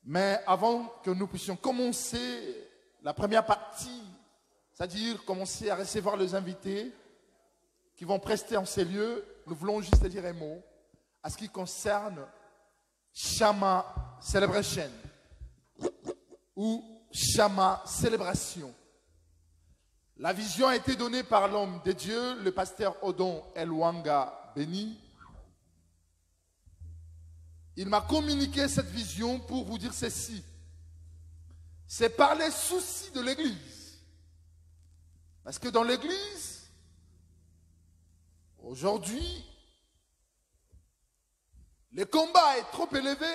Mais avant que nous puissions commencer la première partie, c'est-à-dire commencer à recevoir les invités qui vont prester en ces lieux, nous voulons juste dire un mot à ce qui concerne Shama Celebration ou Shama Célébration. La vision a été donnée par l'homme de Dieu, le pasteur Odon Elwanga Beni. Il m'a communiqué cette vision pour vous dire ceci. C'est par les soucis de l'Église. Parce que dans l'Église, aujourd'hui, le combat est trop élevé.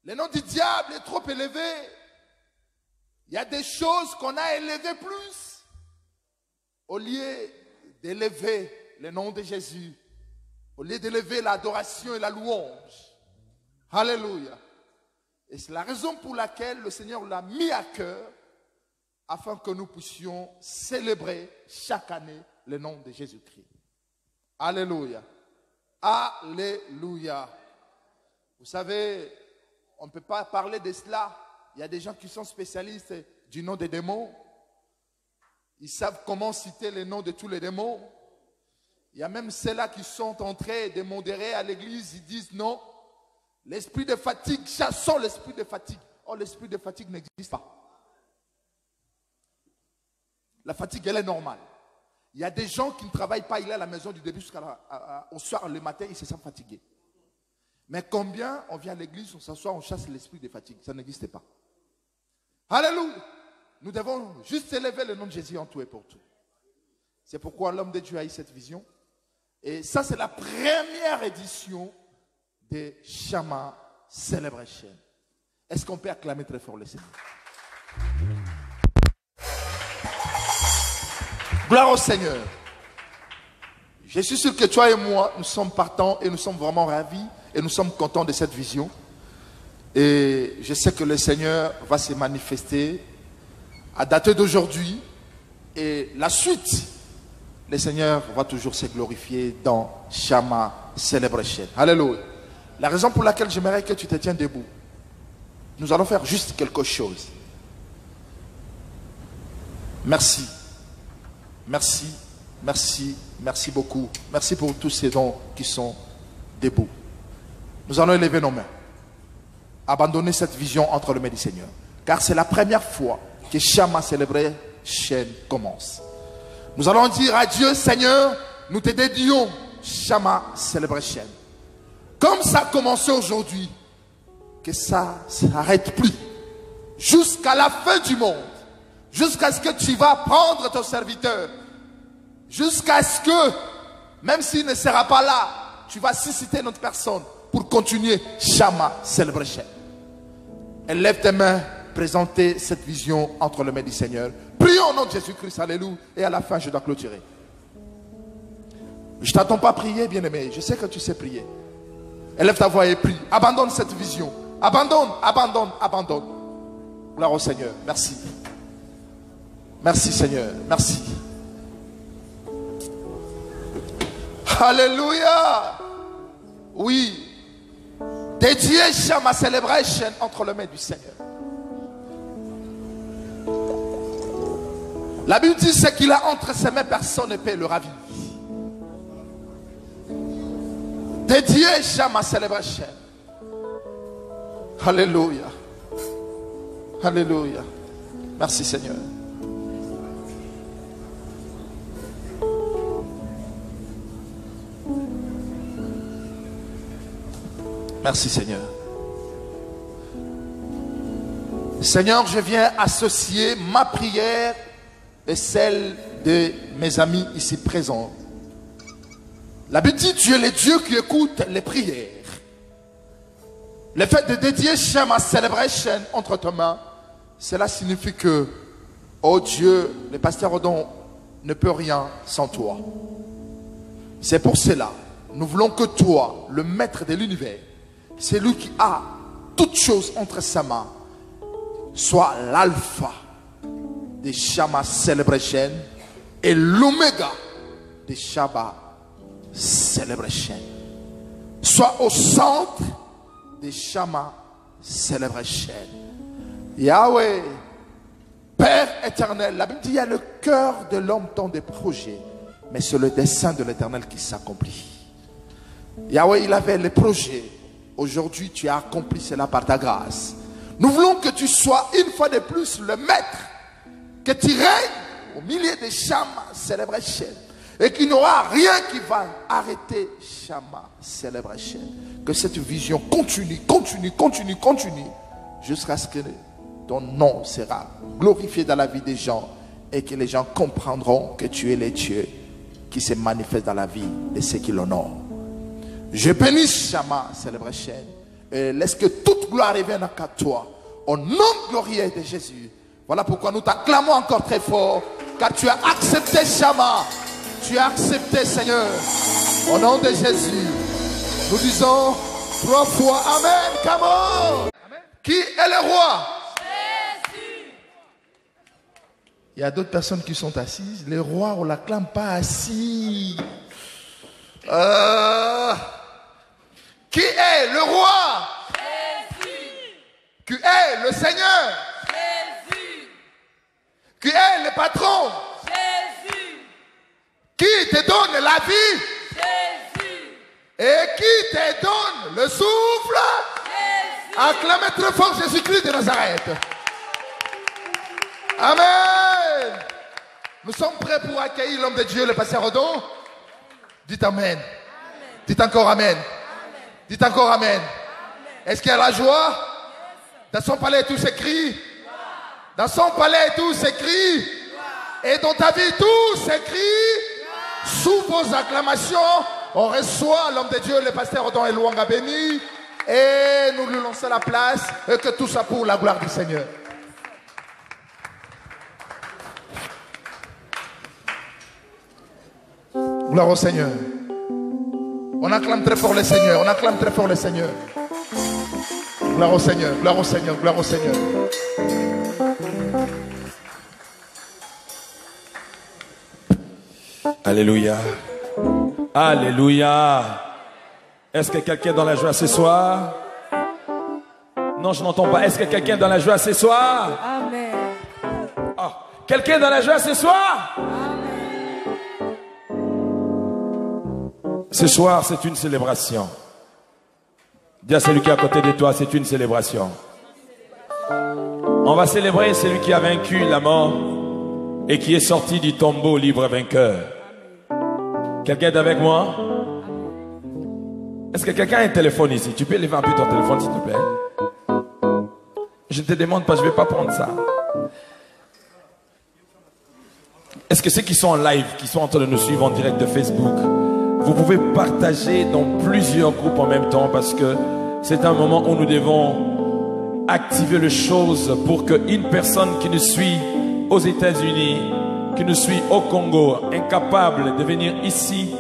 Le nom du diable est trop élevé. Il y a des choses qu'on a élevées plus au lieu d'élever le nom de Jésus, au lieu d'élever l'adoration et la louange. Alléluia. Et c'est la raison pour laquelle le Seigneur l'a mis à cœur afin que nous puissions célébrer chaque année le nom de Jésus-Christ. Alléluia. Alléluia. Vous savez, on ne peut pas parler de cela. Il y a des gens qui sont spécialistes du nom des démons. Ils savent comment citer les noms de tous les démons. Il y a même ceux-là qui sont en train de modérer à l'église. Ils disent non. L'esprit de fatigue, chassons l'esprit de fatigue. Oh, l'esprit de fatigue n'existe pas. La fatigue, elle est normale. Il y a des gens qui ne travaillent pas, il est à la maison du début jusqu'au soir, le matin, il se sent fatigué. Mais combien on vient à l'église, on s'assoit, on chasse l'esprit de fatigue. Ça n'existe pas. Alléluia. Nous devons juste élever le nom de Jésus en tout et pour tout. C'est pourquoi l'homme de Dieu a eu cette vision. Et ça, c'est la première édition de Shama Celebration. Est-ce qu'on peut acclamer très fort le Seigneur? Gloire au Seigneur. Je suis sûr que toi et moi, nous sommes partants et nous sommes vraiment ravis et nous sommes contents de cette vision. Et je sais que le Seigneur va se manifester à dater d'aujourd'hui. Et la suite, le Seigneur va toujours se glorifier dans Shama Celebration. Alléluia. La raison pour laquelle j'aimerais que tu te tiennes debout, nous allons faire juste quelque chose. Merci. Merci, merci, merci beaucoup. Merci pour tous ces dons qui sont debout. Nous allons élever nos mains. Abandonner cette vision entre les mains du Seigneur. Car c'est la première fois que Shama Celebration commence. Nous allons dire à Dieu, Seigneur, nous te dédions Shama Celebration. Comme ça a commencé aujourd'hui, que ça ne s'arrête plus. Jusqu'à la fin du monde. Jusqu'à ce que tu vas prendre ton serviteur. Jusqu'à ce que, même s'il ne sera pas là, tu vas susciter notre personne pour continuer Shama Celebration. Lève tes mains, présenter cette vision entre les mains du Seigneur. Prions au nom de Jésus-Christ, alléluia. Et à la fin, je dois clôturer. Je ne t'attends pas à prier, bien-aimé. Je sais que tu sais prier. Élève ta voix et prie. Abandonne cette vision. Abandonne, abandonne, abandonne. Gloire au Seigneur. Merci. Merci Seigneur. Merci. Alléluia. Oui. Dédié Shama Celebration entre les mains du Seigneur. La Bible dit ce qu'il a entre ses mains, personne ne peut le ravir. Dédié Shama Celebration. Alléluia. Alléluia. Merci Seigneur. Merci Seigneur. Seigneur, je viens associer ma prière et celle de mes amis ici présents. La Bible dit, tu es le Dieu qui écoute les prières. Le fait de dédier Shama Celebration entre tes mains, cela signifie que, oh Dieu, le pasteur Odon ne peut rien sans toi. C'est pour cela, nous voulons que toi, le maître de l'univers, c'est lui qui a toutes choses entre ses mains, soit l'alpha de Shama Celebration et l'oméga de Shama Celebration. Soit au centre de Shama Celebration. Yahweh, Père éternel, la Bible dit il y a le cœur de l'homme dans des projets, mais c'est le dessein de l'Éternel qui s'accomplit. Yahweh, il avait les projets. Aujourd'hui, tu as accompli cela par ta grâce. Nous voulons que tu sois une fois de plus le maître, que tu règnes au milieu des Shama Celebration et qu'il n'y aura rien qui va arrêter Shama Celebration. Que cette vision continue jusqu'à ce que ton nom sera glorifié dans la vie des gens et que les gens comprendront que tu es le Dieu qui se manifeste dans la vie de ceux qui l'honorent. Je bénis Shama Celebration et laisse que toute gloire revienne à toi au nom glorieux de Jésus. Voilà pourquoi nous t'acclamons encore très fort, car tu as accepté Shama, tu as accepté Seigneur. Au nom de Jésus, nous disons 3 fois Amen. Come on. Amen. Qui est le roi? Jésus. Il y a d'autres personnes qui sont assises. Le roi, on ne l'acclame pas assis. Qui est le roi? Jésus. Qui est le Seigneur? Jésus. Qui est le patron? Jésus. Qui te donne la vie? Jésus. Et qui te donne le souffle? Jésus. Acclamez très fort Jésus-Christ de Nazareth. Amen. Nous sommes prêts pour accueillir l'homme de Dieu, le pasteur Rodon. Dites Amen. Amen. Dites encore Amen. Amen. Dites encore Amen. Amen. Est-ce qu'il y a la joie? Dans son palais tout s'écrit. Dans son palais tout s'écrit. Et dans ta vie tout s'écrit. Sous vos acclamations, on reçoit l'homme de Dieu, le pasteur Rodon et Louanga béni. Et nous lui lançons la place. Et que tout ça pour la gloire du Seigneur. Gloire au Seigneur. On acclame très fort le Seigneur. On acclame très fort le Seigneur. Gloire au Seigneur. Gloire au Seigneur. Gloire au Seigneur. Alléluia. Alléluia. Est-ce que quelqu'un est dans la joie ce soir? Non, je n'entends pas. Est-ce que quelqu'un est dans la joie ce soir? Amen. Oh. Quelqu'un est dans la joie ce soir? Amen. Ce soir, c'est une célébration. Dis à celui qui est à côté de toi, c'est une célébration. On va célébrer celui qui a vaincu la mort et qui est sorti du tombeau libre vainqueur. Quelqu'un est avec moi? Est-ce que quelqu'un a un téléphone ici? Tu peux lever un peu ton téléphone, s'il te plaît? Je te demande pas, je ne vais pas prendre ça. Est-ce que ceux qui sont en live, qui sont en train de nous suivre en direct de Facebook, vous pouvez partager dans plusieurs groupes en même temps, parce que c'est un moment où nous devons activer les choses pour qu'une personne qui nous suit aux États-Unis, qui nous suit au Congo, incapable de venir ici,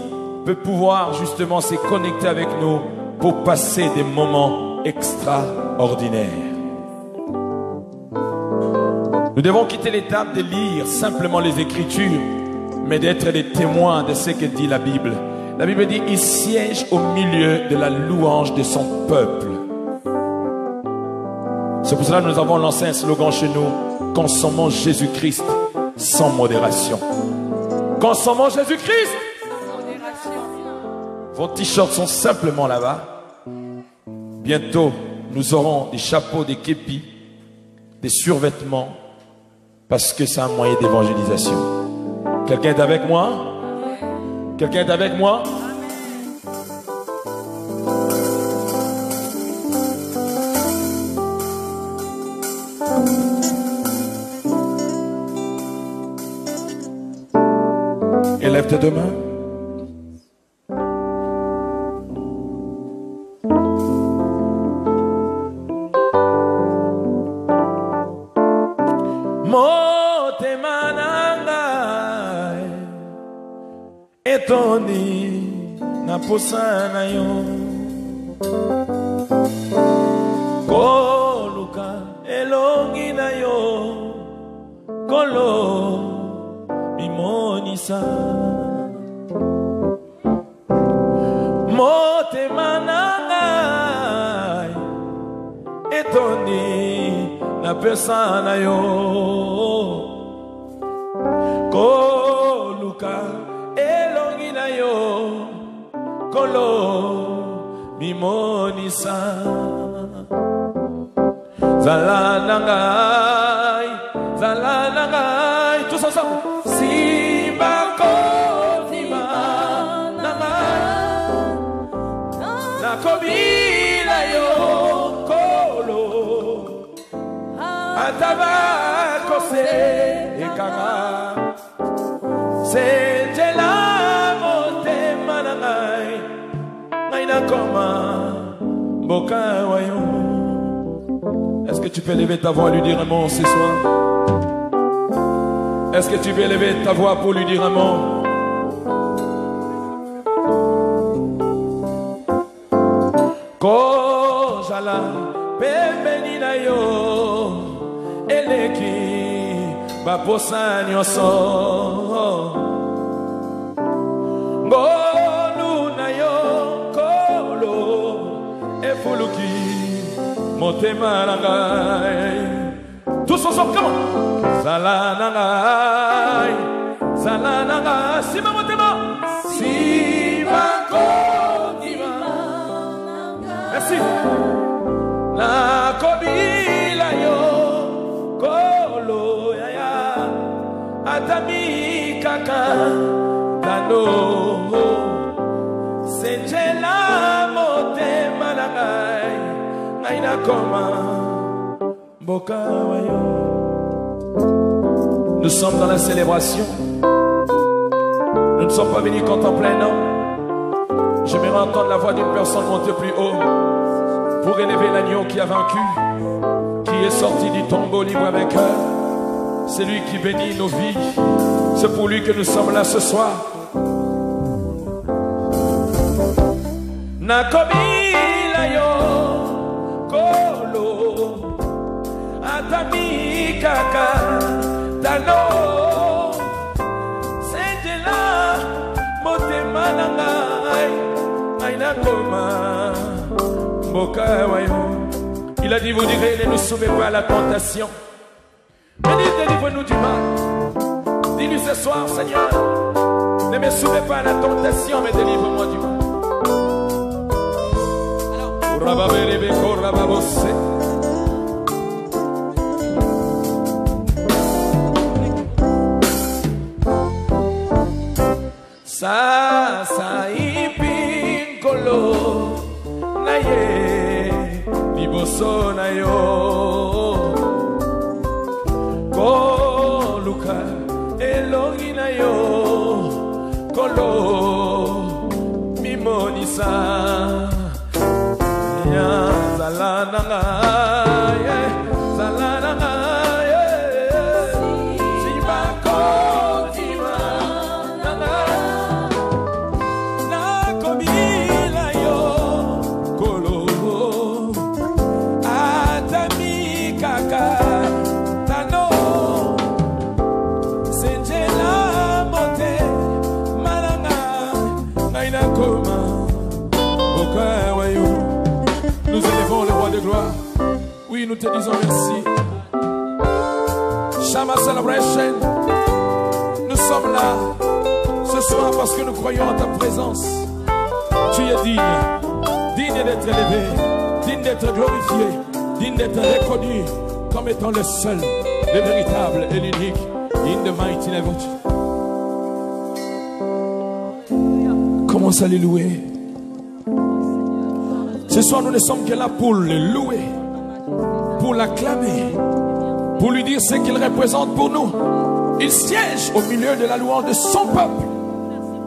peut pouvoir justement se connecter avec nous pour passer des moments extraordinaires. Nous devons quitter l'étape de lire simplement les Écritures, mais d'être des témoins de ce que dit la Bible. La Bible dit, il siège au milieu de la louange de son peuple. C'est pour cela que nous avons lancé un slogan chez nous, consommons Jésus-Christ sans modération. Consommons Jésus-Christ. Vos t-shirts sont simplement là-bas. Bientôt, nous aurons des chapeaux, des képis, des survêtements, parce que c'est un moyen d'évangélisation. Quelqu'un est avec moi? Quelqu'un est avec moi? Élève tes deux mains. Etoni na posana yo koluka elongi na yo kolo imonisa motema na ngai Tony na pesa na yo Koluka elongi na yo Kolo mimonisa Zala nangai tous ensemble Sibako Dima nangai Nakobila yo Kolo Atabako se Ekanga Senjela mote manangai Naina koma Boka wayo. Est-ce que tu peux lever ta voix et lui dire un mot ce soir? Est-ce que tu peux lever ta voix pour lui dire un mot? Kojala pembeni na yo eleki baposa nyonso ngolu na yo kolo efuluki motema na ngai tous ensemble comment zala na ngai sima motema sima kodima merci na kobila yo kolo yaya atami kaka tano senjela motema na ngai naina koma boka wayo. Nous sommes dans la célébration. Nous ne sommes pas venus contempler, non. J'aimerais entendre la voix d'une personne monter plus haut pour élever l'agneau qui a vaincu, qui est sorti du tombeau libre vainqueur. C'est lui qui bénit nos vies. C'est pour lui que nous sommes là ce soir. Nakomi layo kolo atami kaka tano senjela motema nangai aina koma mboka wayo. Il a dit vous direz ne nous soumets pas à la tentation, mais délivre-nous du mal. Dis-lui ce soir Seigneur, ne me soumets pas à la tentation mais délivre-moi du mal. Sa ipinkolo na ye liboso na yo koluka elongi na yo kolo mimonisa ya zalana gloire. Oui, nous te disons merci. Shama Celebration, nous sommes là ce soir parce que nous croyons en ta présence. Tu es digne d'être élevé, digne d'être glorifié, digne d'être reconnu comme étant le seul, le véritable et l'unique. In the mighty name of Jesus. Commence à les louer. Ce soir, nous ne sommes que là pour le louer, pour l'acclamer, pour lui dire ce qu'il représente pour nous. Il siège au milieu de la louange de son peuple.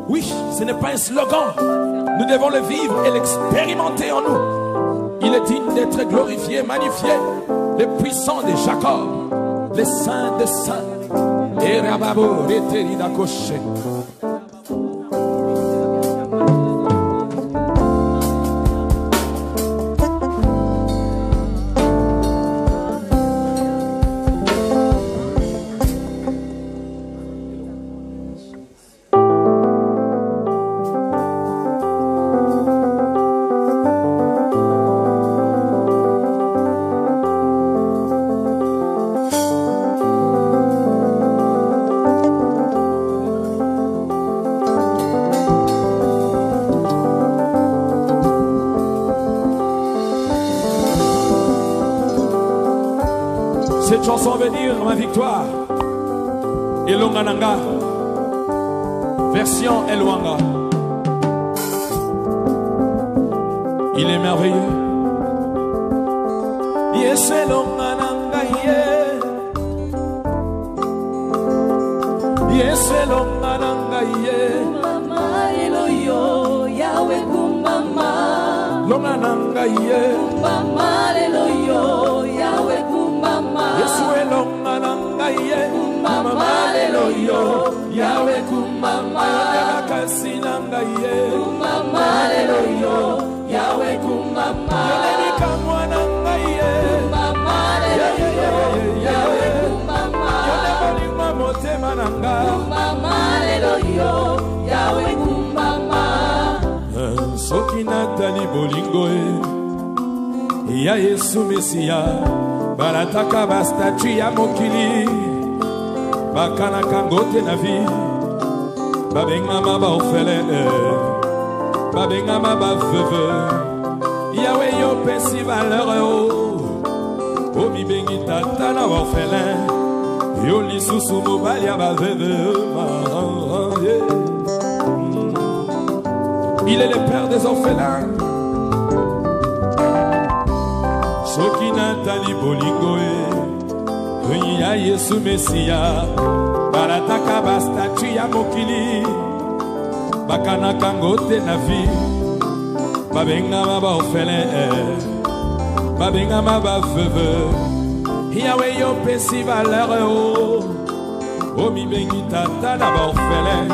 Oui, ce n'est pas un slogan. Nous devons le vivre et l'expérimenter en nous. Il est digne d'être glorifié, magnifié, le puissant de Jacob, le saint de saints. Et Rababo, Reterida Koché. Cette chanson veut dire ma victoire. Elongananga. Version Elwanga. Il est merveilleux. Yes, Elongananga, yeah. Yes, Elongananga, yeah. Mama, Eloyo, Yahweh, Kumbama. Longananga, yeah. Kumbama, Eloyo, Yahweh, Kumbama. Yes, Elongananga, yeah. Kumbama, Eloyo, Yahweh, Kumbama. Kasinanga, yeah. Kumbama, Eloyo, Yahweh, Kumbama. Kamwananga, yeah. Kumbama, Eloyo, Yahweh, Kumbama. Motemananga. Kumbama, Eloyo, Yahweh, Kumbama. Soki natali bolingo ya Yesu Mesia balataka ba statue ya mokili bakanaka ngote na vie babengama ba orphelin babengama ba veuve yawe yo pesi valeur o bibengi tata na orphelin yo lisusu mobali ya ba veuve. Il est le père des orphelins. Soki natali bolingo ya Yesu Mesia balataka ba statue ya mokili bakanaka ngote na vie babengama ba orphelin babengama ba veuve yawe yo pesi valeur o mibengi tata na ba orphelin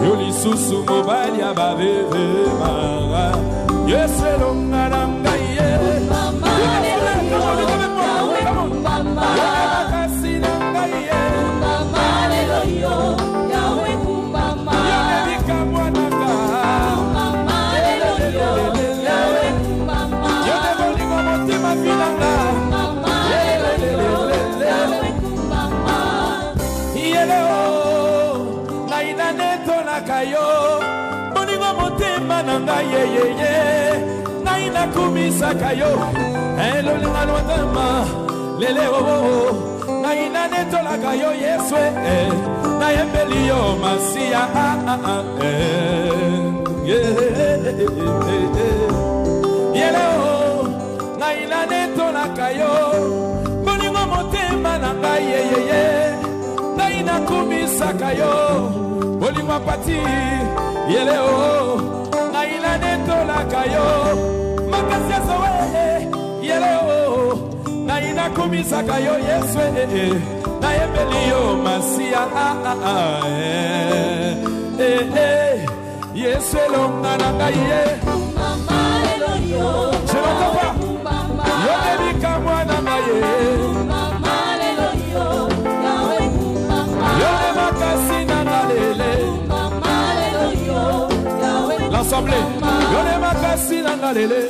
yo lisusu mobali ya ba veuve mara Yesu Elongananga, yeah. Naina kumisa kayo elo linga lwatama lele o naina netola kayo Yesu na yembeli yo masia yele o naina netola kayo bolingo motema nanga naina kumisa kayo bolingo pati yele o naina netola kayo makasia sowe yele o naina kumisa kayo Yesu na yembeli yo masia Yesu Elongananga, yeah. Mama, Eloyo, Je n'entends pas. Yo debi kamwananga, yeah. Mama, Eloyo, Yahweh, Kumbama. Yo de makasi nanga lele. Mama, Eloyo, Yahweh, L'assemblée. Yo de makasi nanga lele.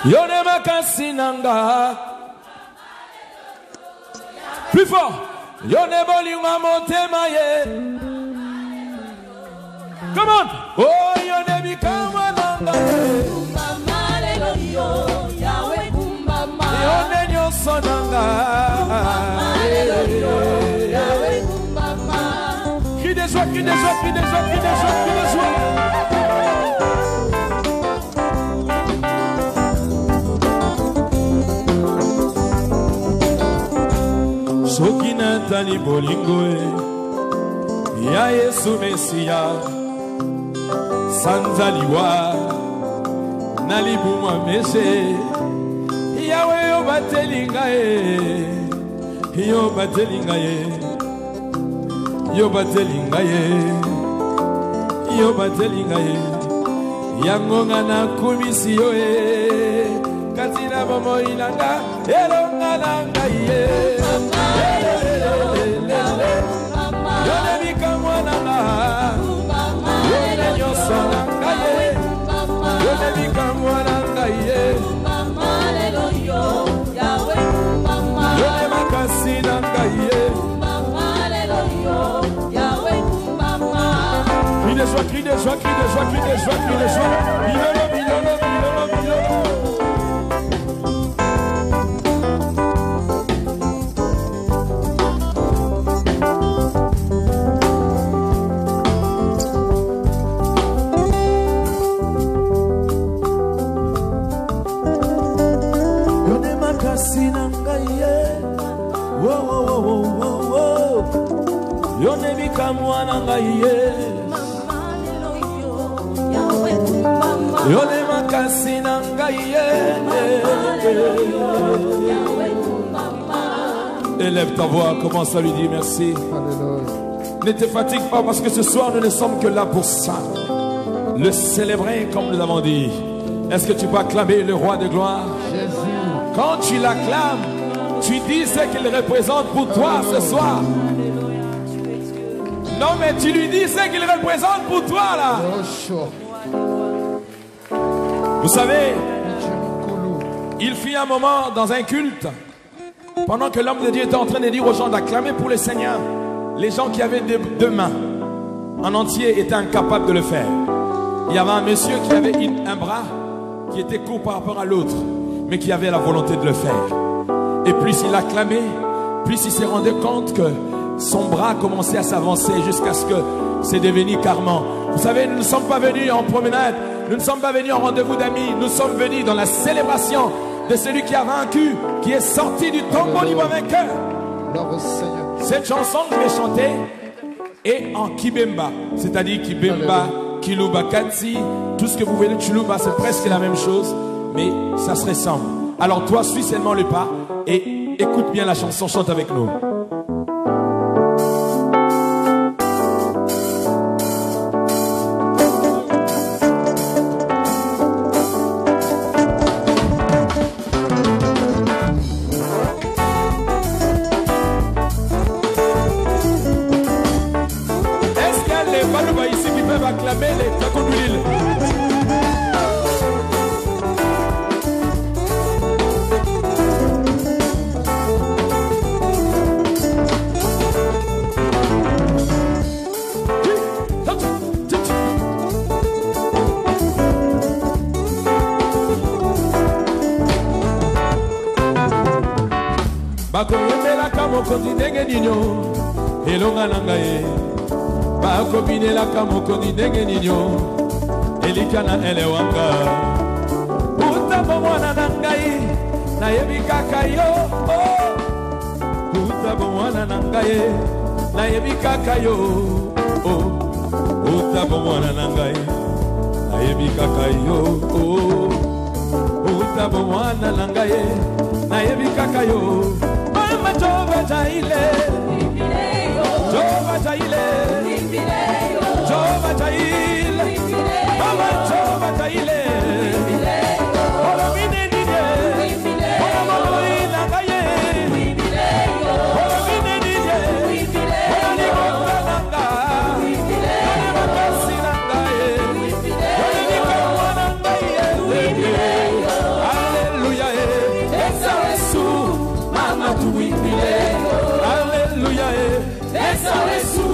Yo de makasi nanga. Plus fort. Yo ne bolinga motema ye. Come on. Oh, yo ne bikama nanga ye. Mama, Eloyo, Yahweh, Kumbama. Yo ne nyoso nanga. Mama, Eloyo, Yahweh, Kumbama. Crie de joie, crie de joie, crie de joie, crie de joie, crie de joie. Soki natali bolingo ya Yesu Mesia sanzaliwa nalibumwa meshe yawe yo batelinga yo batelinga yo batelinga yo batelinga yangonga na kumisi yo katina bomo ilanga elonga nanga Crie de joie, crie de joie, crie de joie, crie de joie. yoka mwana ngai ye Mama lelo yo, yawe kumbama. yone makasi na ngai ye. Yawe kumbama. Élève ta voix, commence à lui dire merci. Ne te fatigue pas parce que ce soir nous ne sommes que là pour ça. Le célébrer comme nous avons dit. Est-ce que tu peux acclamer le roi de gloire? Quand tu l'acclames, tu dis ce qu'il représente pour toi ce soir. Non mais tu lui dis ce qu'il représente pour toi là. Vous savez, il fut un moment dans un culte, pendant que l'homme de Dieu était en train de dire aux gens d'acclamer pour le Seigneur, les gens qui avaient deux mains en entier étaient incapables de le faire. Il y avait un monsieur qui avait un bras qui était court par rapport à l'autre, mais qui avait la volonté de le faire. Et plus il acclamait, plus il s'est rendu compte que son bras commençait à s'avancer jusqu'à ce que c'est devenu carrément. Vous savez, nous ne sommes pas venus en promenade, nous ne sommes pas venus en rendez-vous d'amis, nous sommes venus dans la célébration de celui qui a vaincu, qui est sorti du tombeau libre vainqueur. Cette chanson que je vais chanter est en Kibemba, c'est-à-dire Kibemba, Kiluba, Katsi, tout ce que vous voyez de Chuluba, c'est presque la même chose, mais ça se ressemble. Alors toi, suis seulement le pas et écoute bien la chanson, chante avec nous. Acclamer les flacons d'huile. Bakoyembela kamo kondi ndenge nino elonga nangaye. Bako binela kamokoni ndenge ninyo elikana elewanga utabo mwana nangai na yebi kaka yo utabo mwana nangai na yebi kaka yo utabo mwana nangai na yebi kaka yo utabo mwana nangai na yebi kaka yo mama Jova Jaile Jova Jaile Jova Jaile, Mama Jova Jaile, Ora mine nide, Ora mama ina gaye, Ora mine nide, Ora ni gota nanga, Ora makasi nanga ye, Ora ni kawa nanga ye. Hallelujah, Esa Yesu, Mama tuimbile. Hallelujah, Esa Yesu,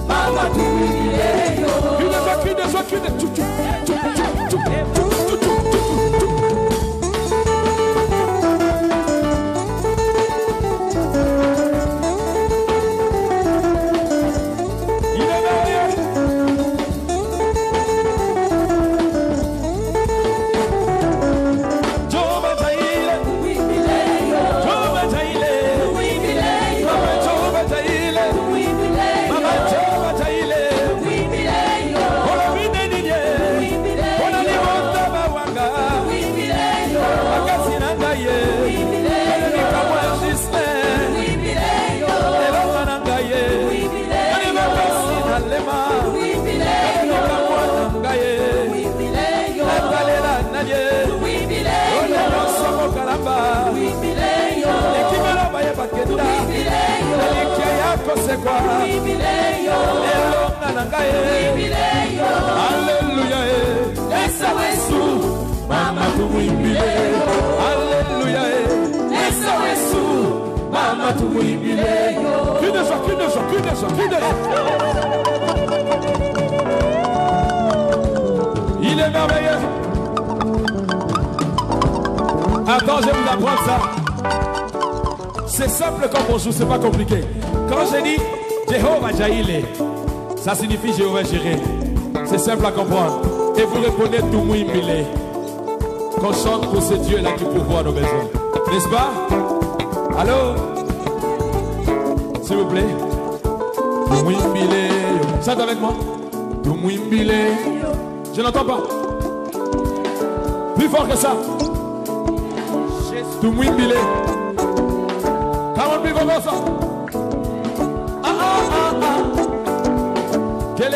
Mama tuimbile. Alléluia, Esa Yesu, Mama tuimbile. Alléluia, Esa Yesu, Mama tuimbile. Crie de joie, crie de joie, crie de joie, crie de joie. Il est merveilleux. Attends, je vais vous apprendre ça. C'est simple comme bonjour, c'est pas compliqué. Quand je dis Jéhovah Jaïle, ça signifie Jéhovah Jireh. C'est simple à comprendre. Et vous répondez tout mouimbilé. Qu'on chante pour ce Dieu-là qui pourvoit nos besoins. N'est-ce pas? Allô? S'il vous plaît. Tumwimbile. Chante avec moi. Tumwimbile. Je n'entends pas. Plus fort que ça. Tumwimbile. Come on, plus fort que ça. Ah ah ah ah. Quel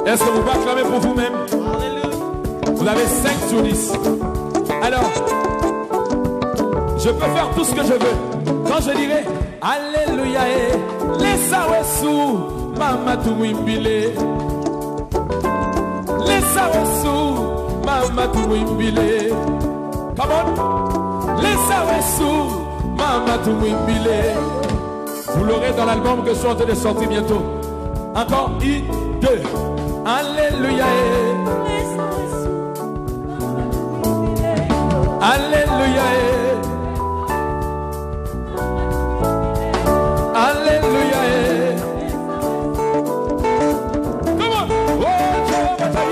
est-ce que vous pouvez acclamer pour vous-même? Vous avez 5 sur 10. Alors, je peux faire tout ce que je veux. Quand je dirai Alléluia, laisse Wesu, Mama Tumwimbile. Laisse Wesu, Mama Tumwimbile. Come on. Laisse Wesu, Mama Tumwimbile. Vous l'aurez dans l'album que je suis en train de sortir bientôt. Encore 1, 2. Alléluia. Alléluia. Alléluia. Come on. Oh, Jehovah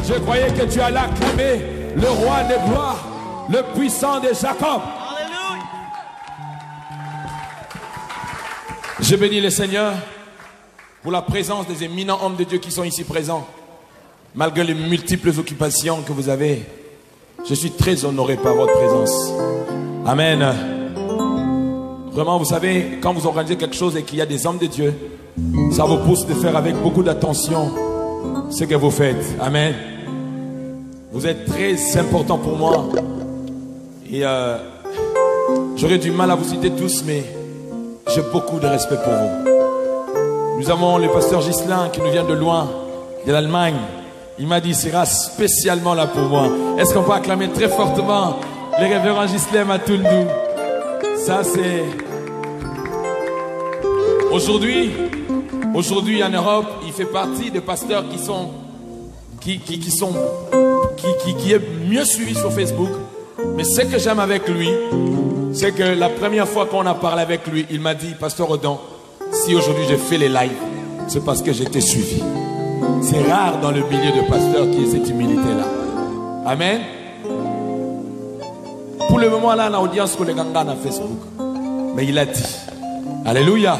Je croyais que tu allais acclamer le roi des gloires, le puissant de Jacob. Alléluia. Je bénis le Seigneur pour la présence des éminents hommes de Dieu qui sont ici présents. Malgré les multiples occupations que vous avez, je suis très honoré par votre présence. Amen. Vraiment, vous savez, quand vous organisez quelque chose et qu'il y a des hommes de Dieu, ça vous pousse de faire avec beaucoup d'attention ce que vous faites. Amen. Vous êtes très important pour moi. Et j'aurais du mal à vous citer tous, mais j'ai beaucoup de respect pour vous. Nous avons le pasteur Ghislain qui nous vient de loin, de l'Allemagne. Il m'a dit, il sera spécialement là pour moi. Est-ce qu'on peut acclamer très fortement les révérends Ghislain Matundou? Ça c'est... Aujourd'hui en Europe, il fait partie des pasteurs qui est mieux suivi sur Facebook. Mais ce que j'aime avec lui, c'est que la première fois qu'on a parlé avec lui, il m'a dit, Pasteur Odon, si aujourd'hui j'ai fait les lives, c'est parce que j'étais suivi. C'est rare dans le milieu de pasteurs qui ait cette humilité-là. Amen. Pour le moment là, on a audience que les gangas à Facebook. Mais il a dit, Alléluia,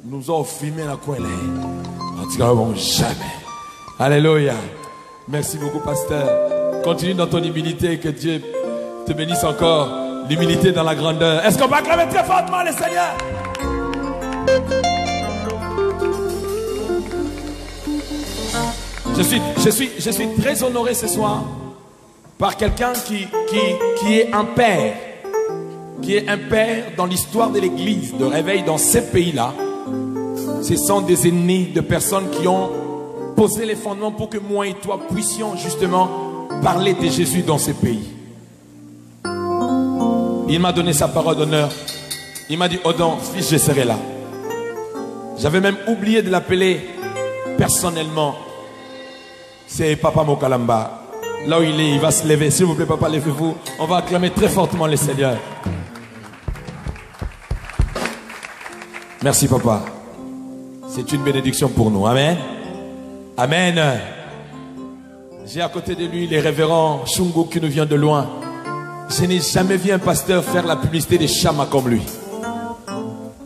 nous avons filmé la coin là. En tout cas, bon, jamais. Alléluia. Merci beaucoup, pasteur. Continue dans ton humilité, que Dieu te bénisse encore. L'humilité dans la grandeur. Est-ce qu'on va acclamer très fortement le Seigneur? Je suis très honoré ce soir par quelqu'un qui est un père qui est un père dans l'histoire de l'église, de réveil dans ces pays-là. Ce sont des ennemis de personnes qui ont posé les fondements pour que moi et toi puissions justement parler de Jésus dans ces pays. Il m'a donné sa parole d'honneur. Il m'a dit, Odon, fils, je serai là. J'avais même oublié de l'appeler personnellement. C'est Papa Mokalamba. Là où il est, il va se lever. S'il vous plaît, papa, levez-vous. On va acclamer très fortement le Seigneur. Merci, papa. C'est une bénédiction pour nous. Amen. Amen. J'ai à côté de lui les révérends Shungu qui nous vient de loin. Je n'ai jamais vu un pasteur faire la publicité des Chama comme lui.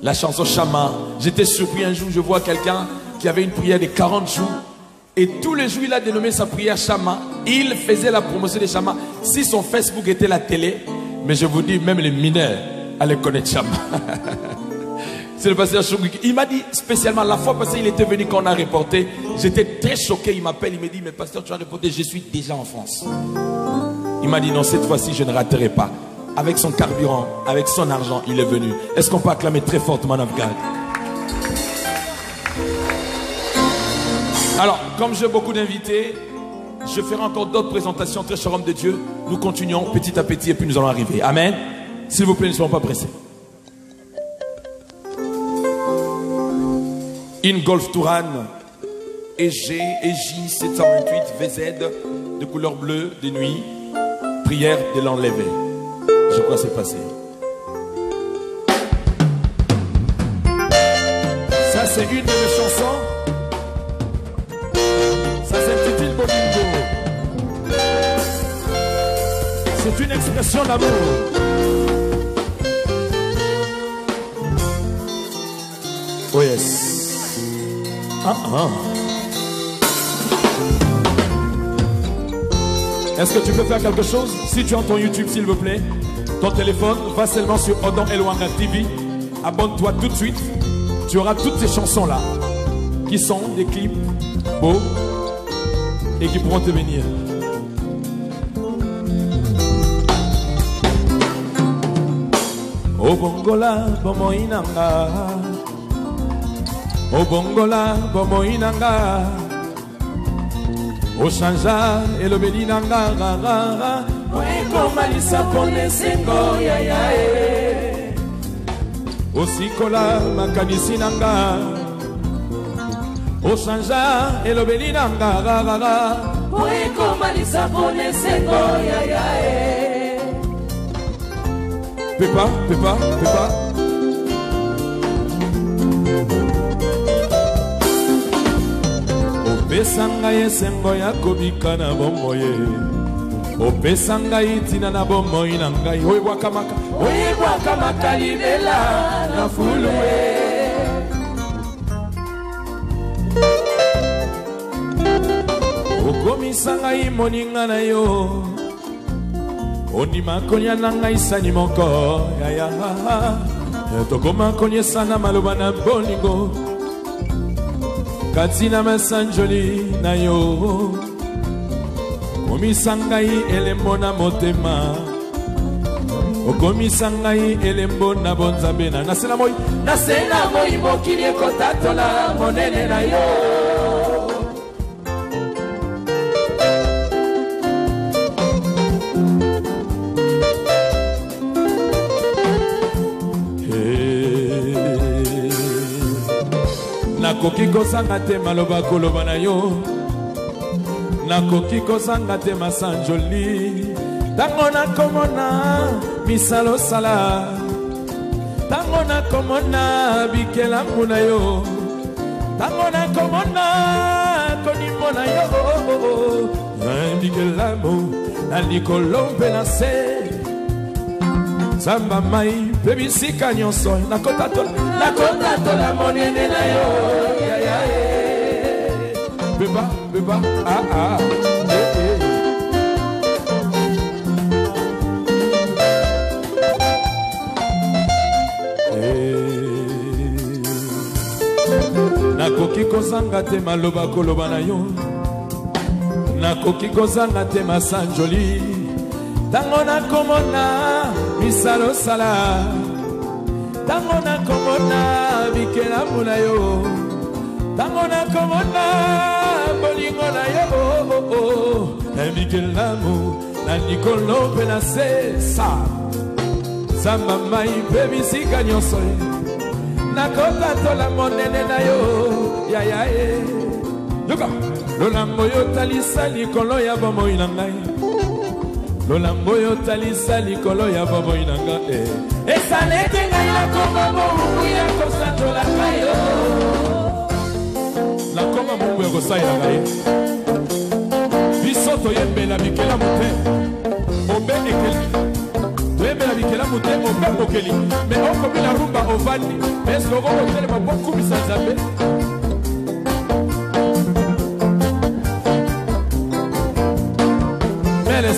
La chanson Chama. J'étais surpris un jour, je vois quelqu'un qui avait une prière de 40 jours. Et tous les jours, il a dénommé sa prière Chama. Il faisait la promotion des Chama. Si son Facebook était la télé, mais je vous dis, même les mineurs allaient connaître Chama. C'est le pasteur Shungu. Il m'a dit spécialement, la fois passée, il était venu quand on a reporté. J'étais très choqué. Il m'appelle, il me dit, mais pasteur, tu as reporté, je suis déjà en France. Il m'a dit, non, cette fois-ci, je ne raterai pas. Avec son carburant, avec son argent, il est venu. Est-ce qu'on peut acclamer très fortement notre God? Alors, comme j'ai beaucoup d'invités, je ferai encore d'autres présentations, très cher homme de Dieu. Nous continuons petit à petit et puis nous allons arriver. Amen. S'il vous plaît, ne soyons pas pressés. Une Golf Touran EG, EJ 728 VZ de couleur bleue de nuit. Prière de l'enlever. Je crois que c'est passé. Ça, c'est une de mes chansons. Ça s'intitule Bomingo. C'est une expression d'amour. Oh yes. Est-ce que tu peux faire quelque chose? Si tu as ton YouTube, s'il vous plaît, ton téléphone, va seulement sur Odon Elwanga TV. Abonne-toi tout de suite. Tu auras toutes ces chansons-là qui sont des clips beaux et qui pourront te venir. O bongola bomo inanga, o bongola bomo inanga, o chanja elobeli nanga rara, o ekomalisa pone sengo ya ya e, o sikola makanisi nanga, o chanja elobeli nanga rara, o ekomalisa pone sengo ya ya e. Pepa, Pepa, Pepa. Opesanga yesengo ya kobika na bomboye. Opesanga itina na bomboye na ngai. Oyebwa kamaka libela na fuluwe. Okomisanga imoninga na yo. Oni makonya nanga isani moko ya ya ha. Toko makonya sana maloba na bolingo. Katina masanjoli na yo. Komisangai elembo na motema. Okomisangai elembo na bonzambena. Nasena moi mokili ekotatola monene na yo. Nakoki kozanga te maloba koloba na yo. Nakoki kozanga te masanjoli. Tango nakomona misalo sala. Tango nakomona bikelangu na yo. Tango nakomona konimo na yo. Bikelangu na likolo mpe na se. Samba mai pebisika nyonso nakotatola monene na yo ya ya e. Beba ah Nakoki kozanga te maloba koloba na yo. Nakoki kozanga te masanjoli. Tango na komona misalo sala. Tango na komona bikela muna yo. Tango na komona bolingo na yo. Bikela mu na nikolo pena sesa. Sama mai baby sika nyonso. Na kota to la monene na yo. Ya ya eh. Yoka. Lolambo yo talisa likolo ya bomo inangai. Lolambo yo talisa likolo ya bomo inangai. Esa nete ngai la koma mo ya kosa to la kayo. La koma mo ya kosa ya ngai. Bisoto yembe la bikela mute. Obe ekeli. Yembe la bikela mute obe okeli. Mais on comme la rumba ovani. Est-ce qu'on va hotel ma beaucoup bisazabe?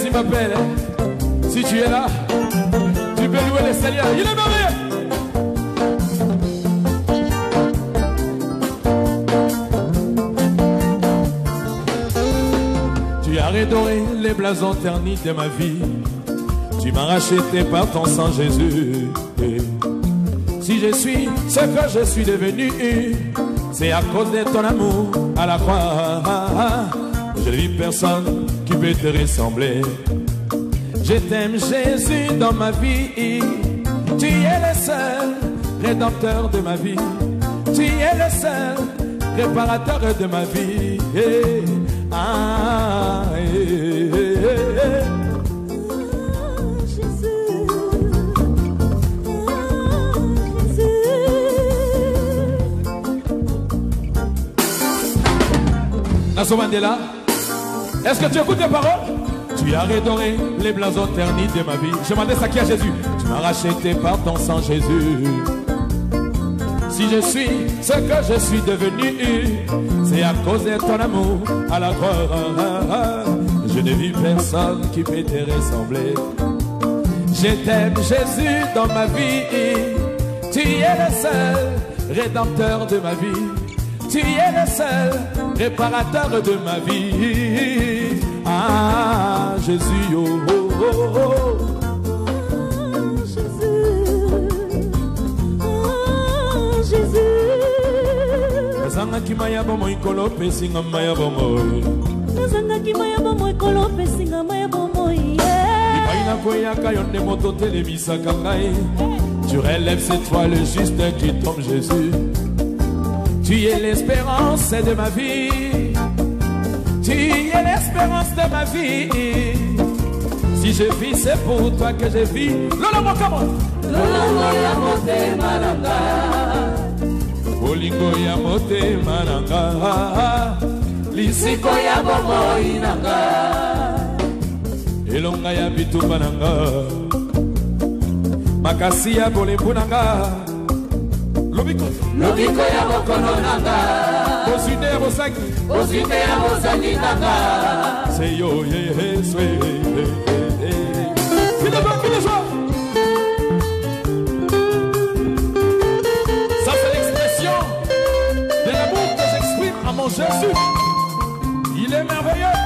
S'il m'appelle, si tu es là, tu peux louer les Seigneurs. Il est merveilleux. Tu as redoré les blasons ternis de ma vie. Tu m'as racheté par ton sang, Jésus. Si je suis ce que je suis devenu, c'est à cause de ton amour à la croix. Je ne vis personne qui peut te ressembler. Je t'aime Jésus dans ma vie. Tu es le seul rédempteur de ma vie. Tu es le seul réparateur de ma vie. Nelson Mandela. Est-ce que tu écoutes les paroles? Tu as redoré les blasons ternis de ma vie. Je m'adresse à qui? À Jésus. Tu m'as racheté par ton sang, Jésus. Si je suis ce que je suis devenu, c'est à cause de ton amour à la croix. Je ne vis personne qui peut te ressembler. Je t'aime Jésus dans ma vie. Tu es le seul rédempteur de ma vie. Tu es le seul réparateur de ma vie. Ah, Jésus, oh, oh, oh, oh. Jésus. Nazanga kimaya bomo ikolo pesinga maya bomo. Nazanga kimaya bomo ikolo pesinga maya bomo. Ipaina koya kayonde moto televisa kangai. Tu relèves cette fois le juste qui tombe, Jésus. Tu es l'espérance de ma vie. Tu es l'espérance de ma vie. Si je vis, c'est pour toi que je vis. Lola Mokamo. Lola ya mote malanga. Bolingo ya mote malanga. Lisiko ya bomo inanga. Elonga ya bitumba nanga. Makasi ya bolembu nanga. Lobiko ya bokono nanga. Boside ya bosaki. Boside ya bosani nanga. C'est yo, yeah, sweet. File de joie. Ça c'est l'expression de l'amour que j'exprime à mon Jésus. Il est merveilleux.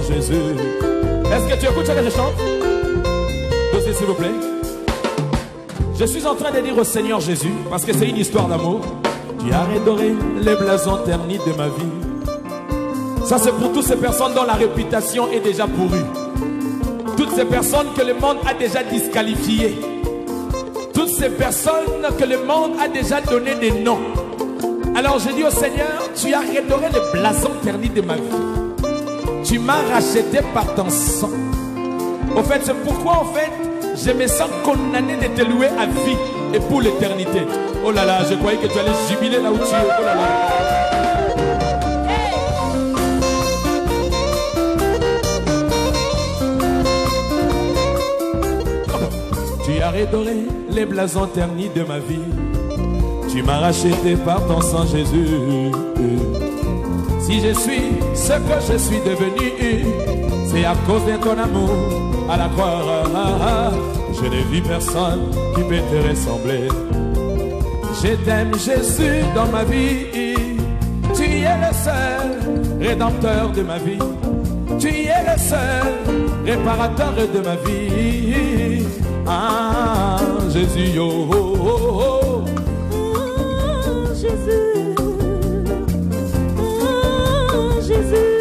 Jésus. Est-ce que tu écoutes ce que je chante? Dosez s'il vous plaît. Je suis en train de dire au Seigneur Jésus, parce que c'est une histoire d'amour. Tu as redoré les blasons ternis de ma vie. Ça c'est pour toutes ces personnes dont la réputation est déjà pourrie. Toutes ces personnes que le monde a déjà disqualifiées. Toutes ces personnes que le monde a déjà donné des noms. Alors je dis au Seigneur, tu as redoré les blasons ternis de ma vie. Tu m'as racheté par ton sang. Au fait, c'est pourquoi en fait, je me sens condamné de te louer à vie et pour l'éternité. Oh là là, je croyais que tu allais jubiler là où tu es. Oh là là. Tu as redoré les blasons ternis de ma vie. Tu m'as racheté par ton sang, Jésus. Si je suis ce que je suis devenu, c'est à cause de ton amour à la croix. Je n'ai vu personne qui peut te ressembler. Je t'aime, Jésus, dans ma vie. Tu es le seul rédempteur de ma vie. Tu es le seul réparateur de ma vie. Ah, Jésus, oh, oh, oh, oh. Oh, Jésus. Oh, Jésus.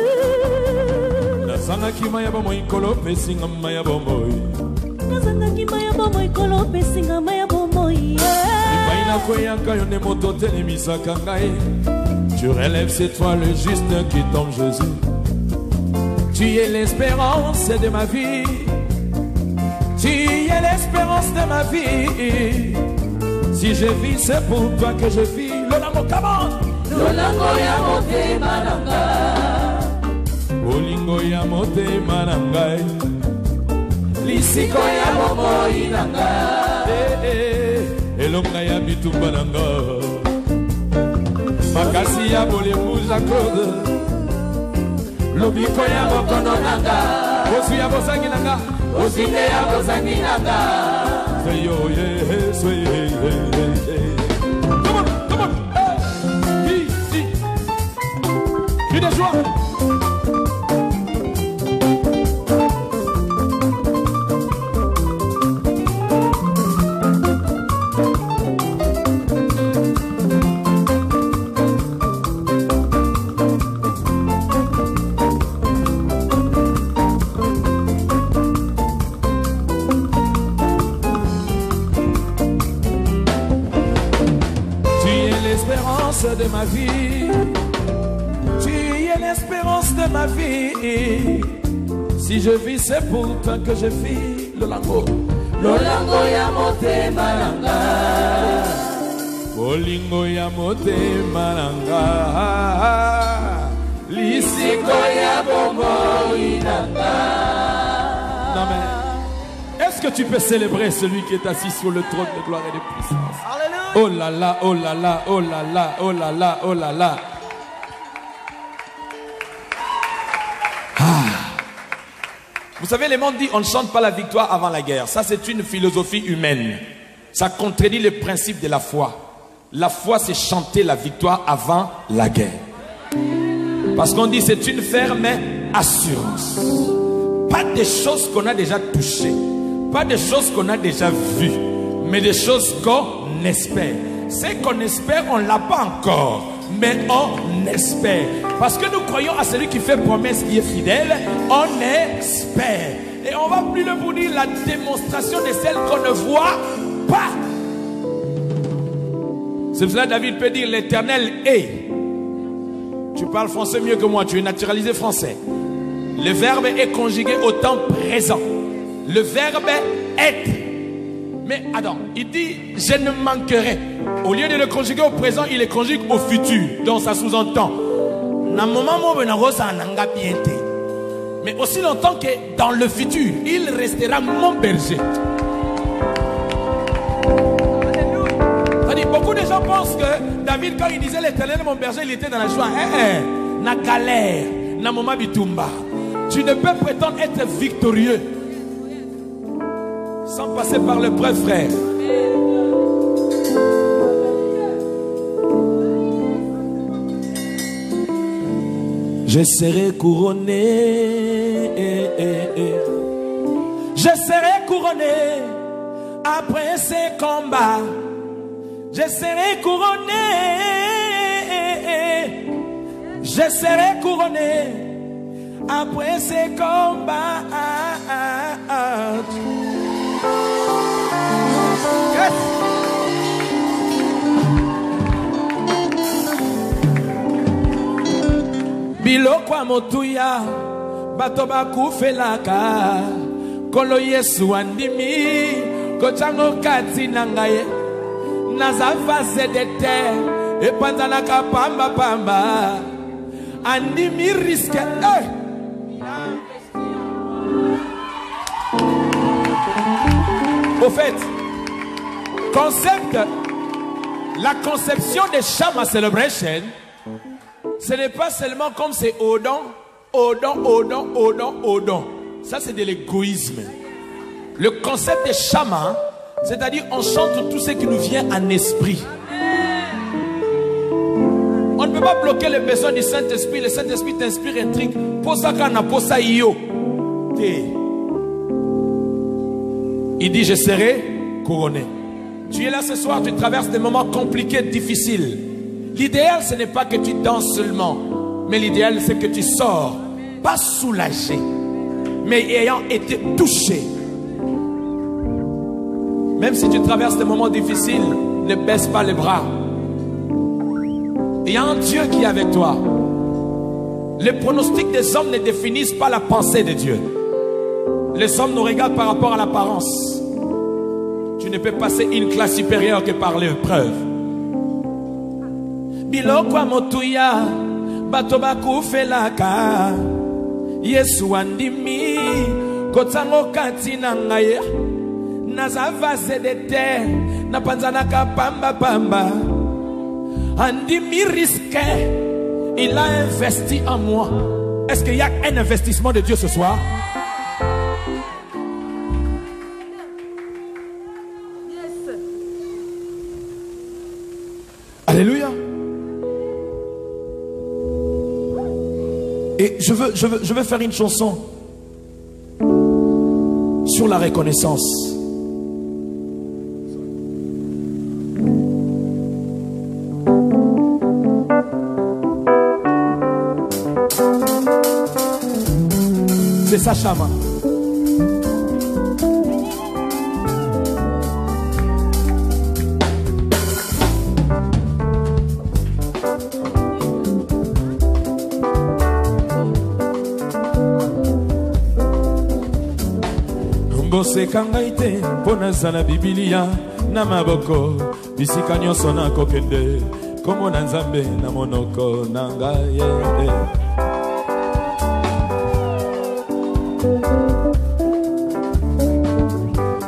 Nazangaki maya bomo ikolo pesinga maya bomo. Nazangaki maya bomo ikolo pesinga maya bomo. Ipaina koyaka yone moto telemisa kangai. Tu relèves cette fois le juste qui tombe, Jésus. Tu es l'espérance de ma vie. Tu es l'espérance de ma vie. Si je vis, c'est pour toi que je vis. Lolango kabon. Lolango ya mote mananga. Olingo ya mote manangai. Lisiko ya momo inanga. Elonga ya bitumba nanga. Makasi ya bolembu Jacob. Lobiko ya mokono nanga. Osu ya bozangi nanga. Osinde ya bozangi nanga. Say yo yeah, say hey, hey, hey. Come on, come on. Hey, si. Crie de joie. De ma vie, tu es l'espérance de ma vie. Si je vis, c'est pour toi que je vis. Lolango, Lolango ya mote mananga. Olingo ya mote mananga. Lisiko ya bombo inanga. Non mais, est-ce que tu peux célébrer celui qui est assis sur le trône de gloire et de puissance? Alléluia. Oh là là, oh là là, oh là là, oh là là, oh là là. Ah. Vous savez, les mondes disent on ne chante pas la victoire avant la guerre. Ça, c'est une philosophie humaine. Ça contredit le principe de la foi. La foi, c'est chanter la victoire avant la guerre. Parce qu'on dit c'est une ferme assurance. Pas des choses qu'on a déjà touchées. Pas des choses qu'on a déjà vues. Mais des choses qu'on espère. Ce qu'on espère, on ne l'a pas encore. Mais on espère. Parce que nous croyons à celui qui fait promesse, qui est fidèle. On espère. Et on va plus le vous dire la démonstration de celle qu'on ne voit pas. C'est pour cela que David peut dire l'Éternel est. Tu parles français mieux que moi, tu es naturalisé français. Le verbe est conjugué au temps présent. Le verbe être. Mais Adam, il dit je ne manquerai. Au lieu de le conjuguer au présent, il le conjugue au futur. Donc ça sous-entend. Mais aussi longtemps que dans le futur, il restera mon berger. C'est-à-dire, beaucoup de gens pensent que David, quand il disait l'Éternel est mon berger, il était dans la joie. Na galère, na moma bitumba. Tu ne peux prétendre être victorieux sans passer par le preuve, frère. Je serai couronné. Je serai couronné après ces combats. Je serai couronné. Je serai couronné après ces combats. Yes. Bilokwa motuya bato bakufelaka kolo Yesu andimi kochango kati nangaye naza vase de terre epanzanaka pamba pamba andimi risque Au fait, la conception de Shama Celebration, ce n'est pas seulement comme c'est Odon. Ça c'est de l'égoïsme. Le concept de Shama, c'est-à-dire on chante tout ce qui nous vient en esprit. On ne peut pas bloquer les besoins du Saint-Esprit. Le Saint-Esprit t'inspire un truc. Il dit je serai couronné. Tu es là ce soir, tu traverses des moments compliqués, difficiles. L'idéal ce n'est pas que tu danses seulement, mais l'idéal c'est que tu sors, pas soulagé, mais ayant été touché. Même si tu traverses des moments difficiles, ne baisse pas les bras. Il y a un Dieu qui est avec toi. Les pronostics des hommes ne définissent pas la pensée de Dieu. Les hommes nous regardent par rapport à l'apparence. Tu ne peux passer une classe supérieure que par l'épreuve. Bilokwa motuya batoba kufelaka Yesu andimi kotango katina ngaye naza vase de terre napanzanaka pamba pamba andimi risque. Il a investi en moi. Est-ce qu'il y a un investissement de Dieu ce soir? Alléluia. Et je veux faire une chanson sur la reconnaissance. C'est ça, Shama. Bose kangaite pona zala Biblia na maboko bisika nyonso na kokende komo na Nzambe na monoko na ngaye.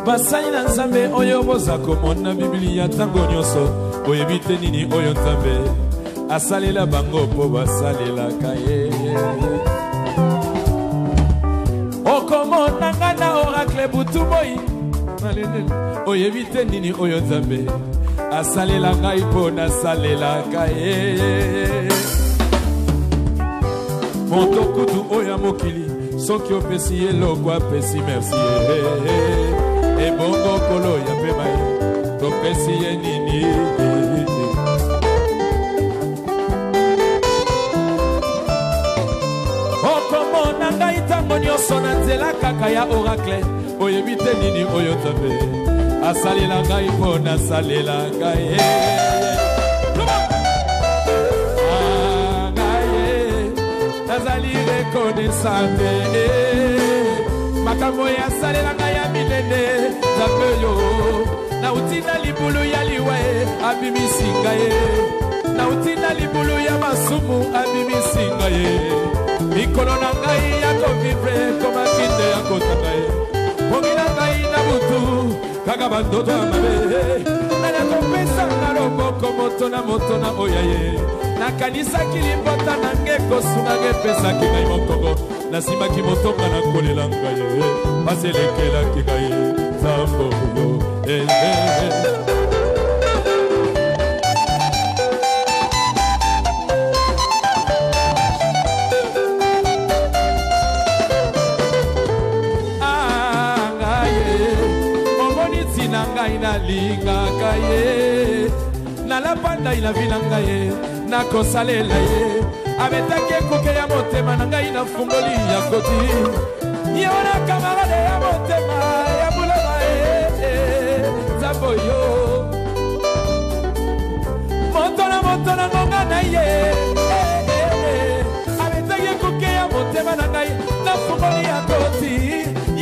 Basai na Nzambe oyo boza komona Biblia tango nyonso oyebite nini oyo Nzambe asalela bango po basalela kaye. Okomo nangana oracle butuboyi oyebite nini oyo Nzambe asalela ngai po nasalela kaye. Montokutu oya mokili soki opesi eloko apesi merci. Ebongo kolo ya pebaye topesi ye nini. Okomona ngai tango nyonso na nzela kaka ya oracle oyebite nini oyo Nzambe asalela ngai po nasalela ngai. Nazali reconnaissante makambo ya salela ngai ya milene Nzambe yo na utina libulu ya liwa abimisi ngai na utina libulu ya masumu abimisi ngai. Mikolo na ngai ya kovivre koma kinde ya kotanga ye mongina ngai na butu kaka bandoto ya mabe nana kopesa na loboko moto na oya ye nakanisaki limbota na nge kosunga nge pesaki ngai mokongo nasimaki motonga na kolela ngai baselekelaki ngai Nzambo yo linga kaye na la banda ina vinanga ye na kosalela ye abetake kuke ya motema na ngai na fungoli ya koti yona kamarade ya motema ya bulama Nzambo yo motona ngonga na ye abetake kuke ya motema na ngai na fungoli ya koti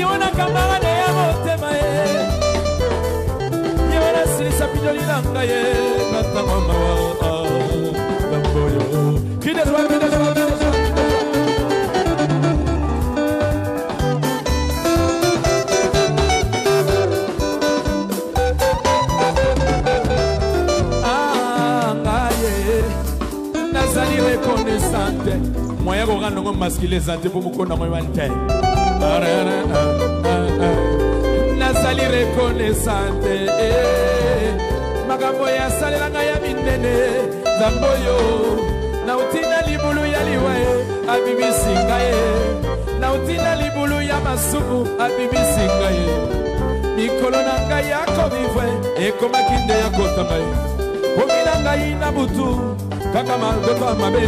yona kamarade ya motema Moyen qu'on rend masculin santé pour nous connaître moins de Nazali reconnaissante Magambo ya salela ngaya minene Zamboyo Na utina libulu ya liwae Abibi singaye Na utina libulu ya masumu Abibi singaye Mikolo na ngaya kovivwe Eko makinde ya kotangaye Pomina ngayi na butu Kaka malgoto amabe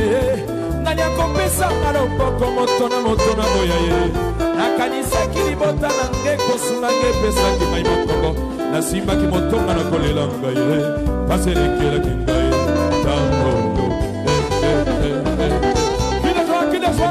Nani akopesa malopoko motona motona boyaye Nakanisa kilibota na ngeko suna ngepesa kimai mokongo Na simba kimotonga na kolela ngaye Paselekela kingaye Tamboyo Kina joa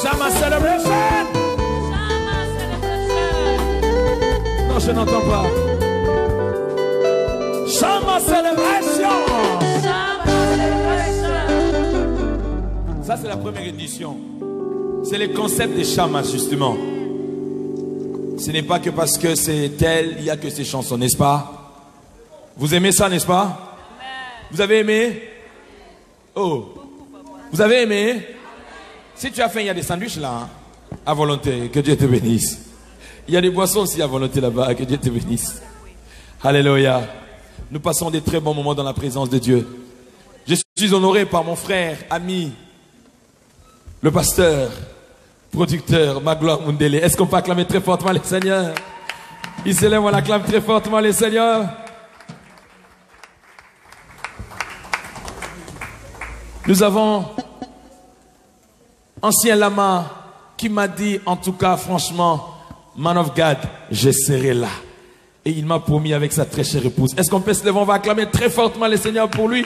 Shama Celebration. Shama Celebration. Non, je n'entends pas. Shama Celebration. Shama Celebration. Ça, c'est la première édition. C'est le concept des Shama, justement. Ce n'est pas que parce que c'est tel, il n'y a que ces chansons, n'est-ce pas? Vous aimez ça, n'est-ce pas? Vous avez aimé? Oh. Vous avez aimé? Si tu as faim, il y a des sandwichs là, hein, à volonté. Que Dieu te bénisse. Il y a des boissons aussi à volonté là-bas. Que Dieu te bénisse. Alléluia. Nous passons des très bons moments dans la présence de Dieu. Je suis honoré par mon frère, ami, le pasteur, producteur, Magloire Mundele. Est-ce qu'on peut acclamer très fortement les Seigneurs? Il se lève, on acclame très fortement les Seigneurs. Nous avons Ancien Lama qui m'a dit, en tout cas, franchement, man of God, je serai là. Et il m'a promis avec sa très chère épouse. Est-ce qu'on peut se lever? On va acclamer très fortement les Seigneurs pour lui.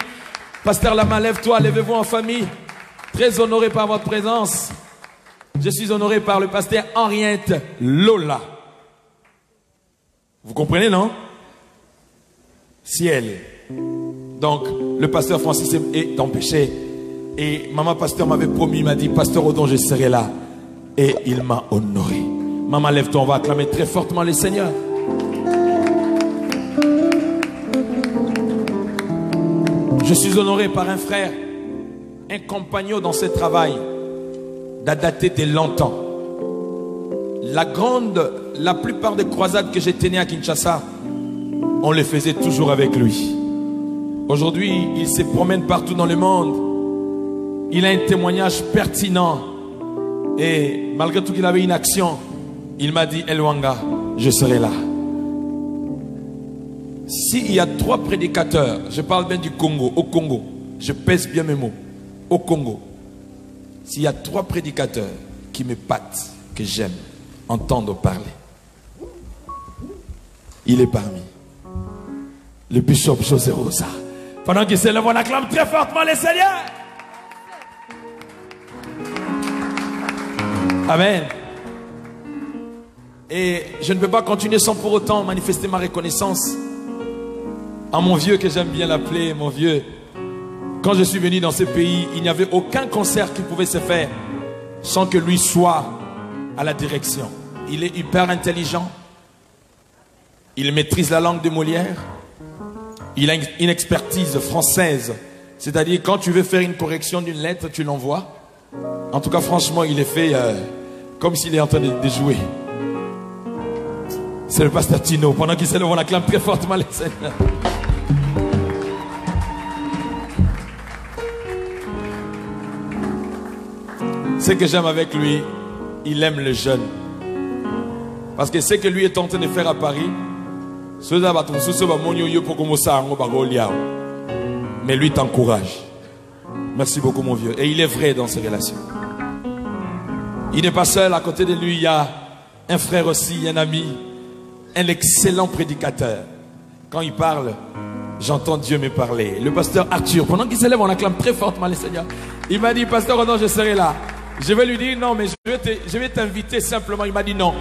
Pasteur Lama, lève-toi, levez-vous en famille. Très honoré par votre présence. Je suis honoré par le pasteur Henriette Lola. Vous comprenez, non? Ciel. Donc, le pasteur Francis est empêché. Et maman pasteur m'avait promis, il m'a dit, pasteur Odon, je serai là. Et il m'a honoré. Maman, lève-toi, on va acclamer très fortement les Seigneurs. Je suis honoré par un frère, un compagnon dans ce travail, daté de longtemps. La plupart des croisades que j'ai tenues à Kinshasa, on les faisait toujours avec lui. Aujourd'hui, il se promène partout dans le monde. Il a un témoignage pertinent. Et malgré tout qu'il avait une action, il m'a dit, Elwanga, je serai là. S'il y a 3 prédicateurs, je parle bien du Congo, au Congo, je pèse bien mes mots, au Congo. S'il y a 3 prédicateurs qui m'épatent, que j'aime entendre parler, il est parmi. Le bishop José Rosa. Pendant qu'il s'élève, on acclame très fortement les Seigneurs. Amen. Et je ne peux pas continuer sans pour autant manifester ma reconnaissance à mon vieux, que j'aime bien l'appeler mon vieux. Quand je suis venu dans ce pays, il n'y avait aucun concert qui pouvait se faire sans que lui soit à la direction. Il est hyper intelligent. Il maîtrise la langue de Molière. Il a une expertise française. C'est-à-dire, quand tu veux faire une correction d'une lettre, tu l'envoies. En tout cas, franchement, il est fait comme s'il est en train de jouer. C'est le pasteur Tino. Pendant qu'il s'élève, on acclame très fortement les Seigneurs. Ce que j'aime avec lui, il aime le jeune. Parce que ce que lui est en train de faire à Paris, mais lui t'encourage. Merci beaucoup mon vieux. Et il est vrai dans ses relations. Il n'est pas seul. À côté de lui, il y a un frère aussi, un ami, un excellent prédicateur. Quand il parle, j'entends Dieu me parler. Le pasteur Arthur, pendant qu'il s'élève, on acclame très fortement les Seigneurs. Il m'a dit, pasteur Renan, je serai là. Je vais lui dire, non, mais je vais t'inviter simplement. Il m'a dit, non,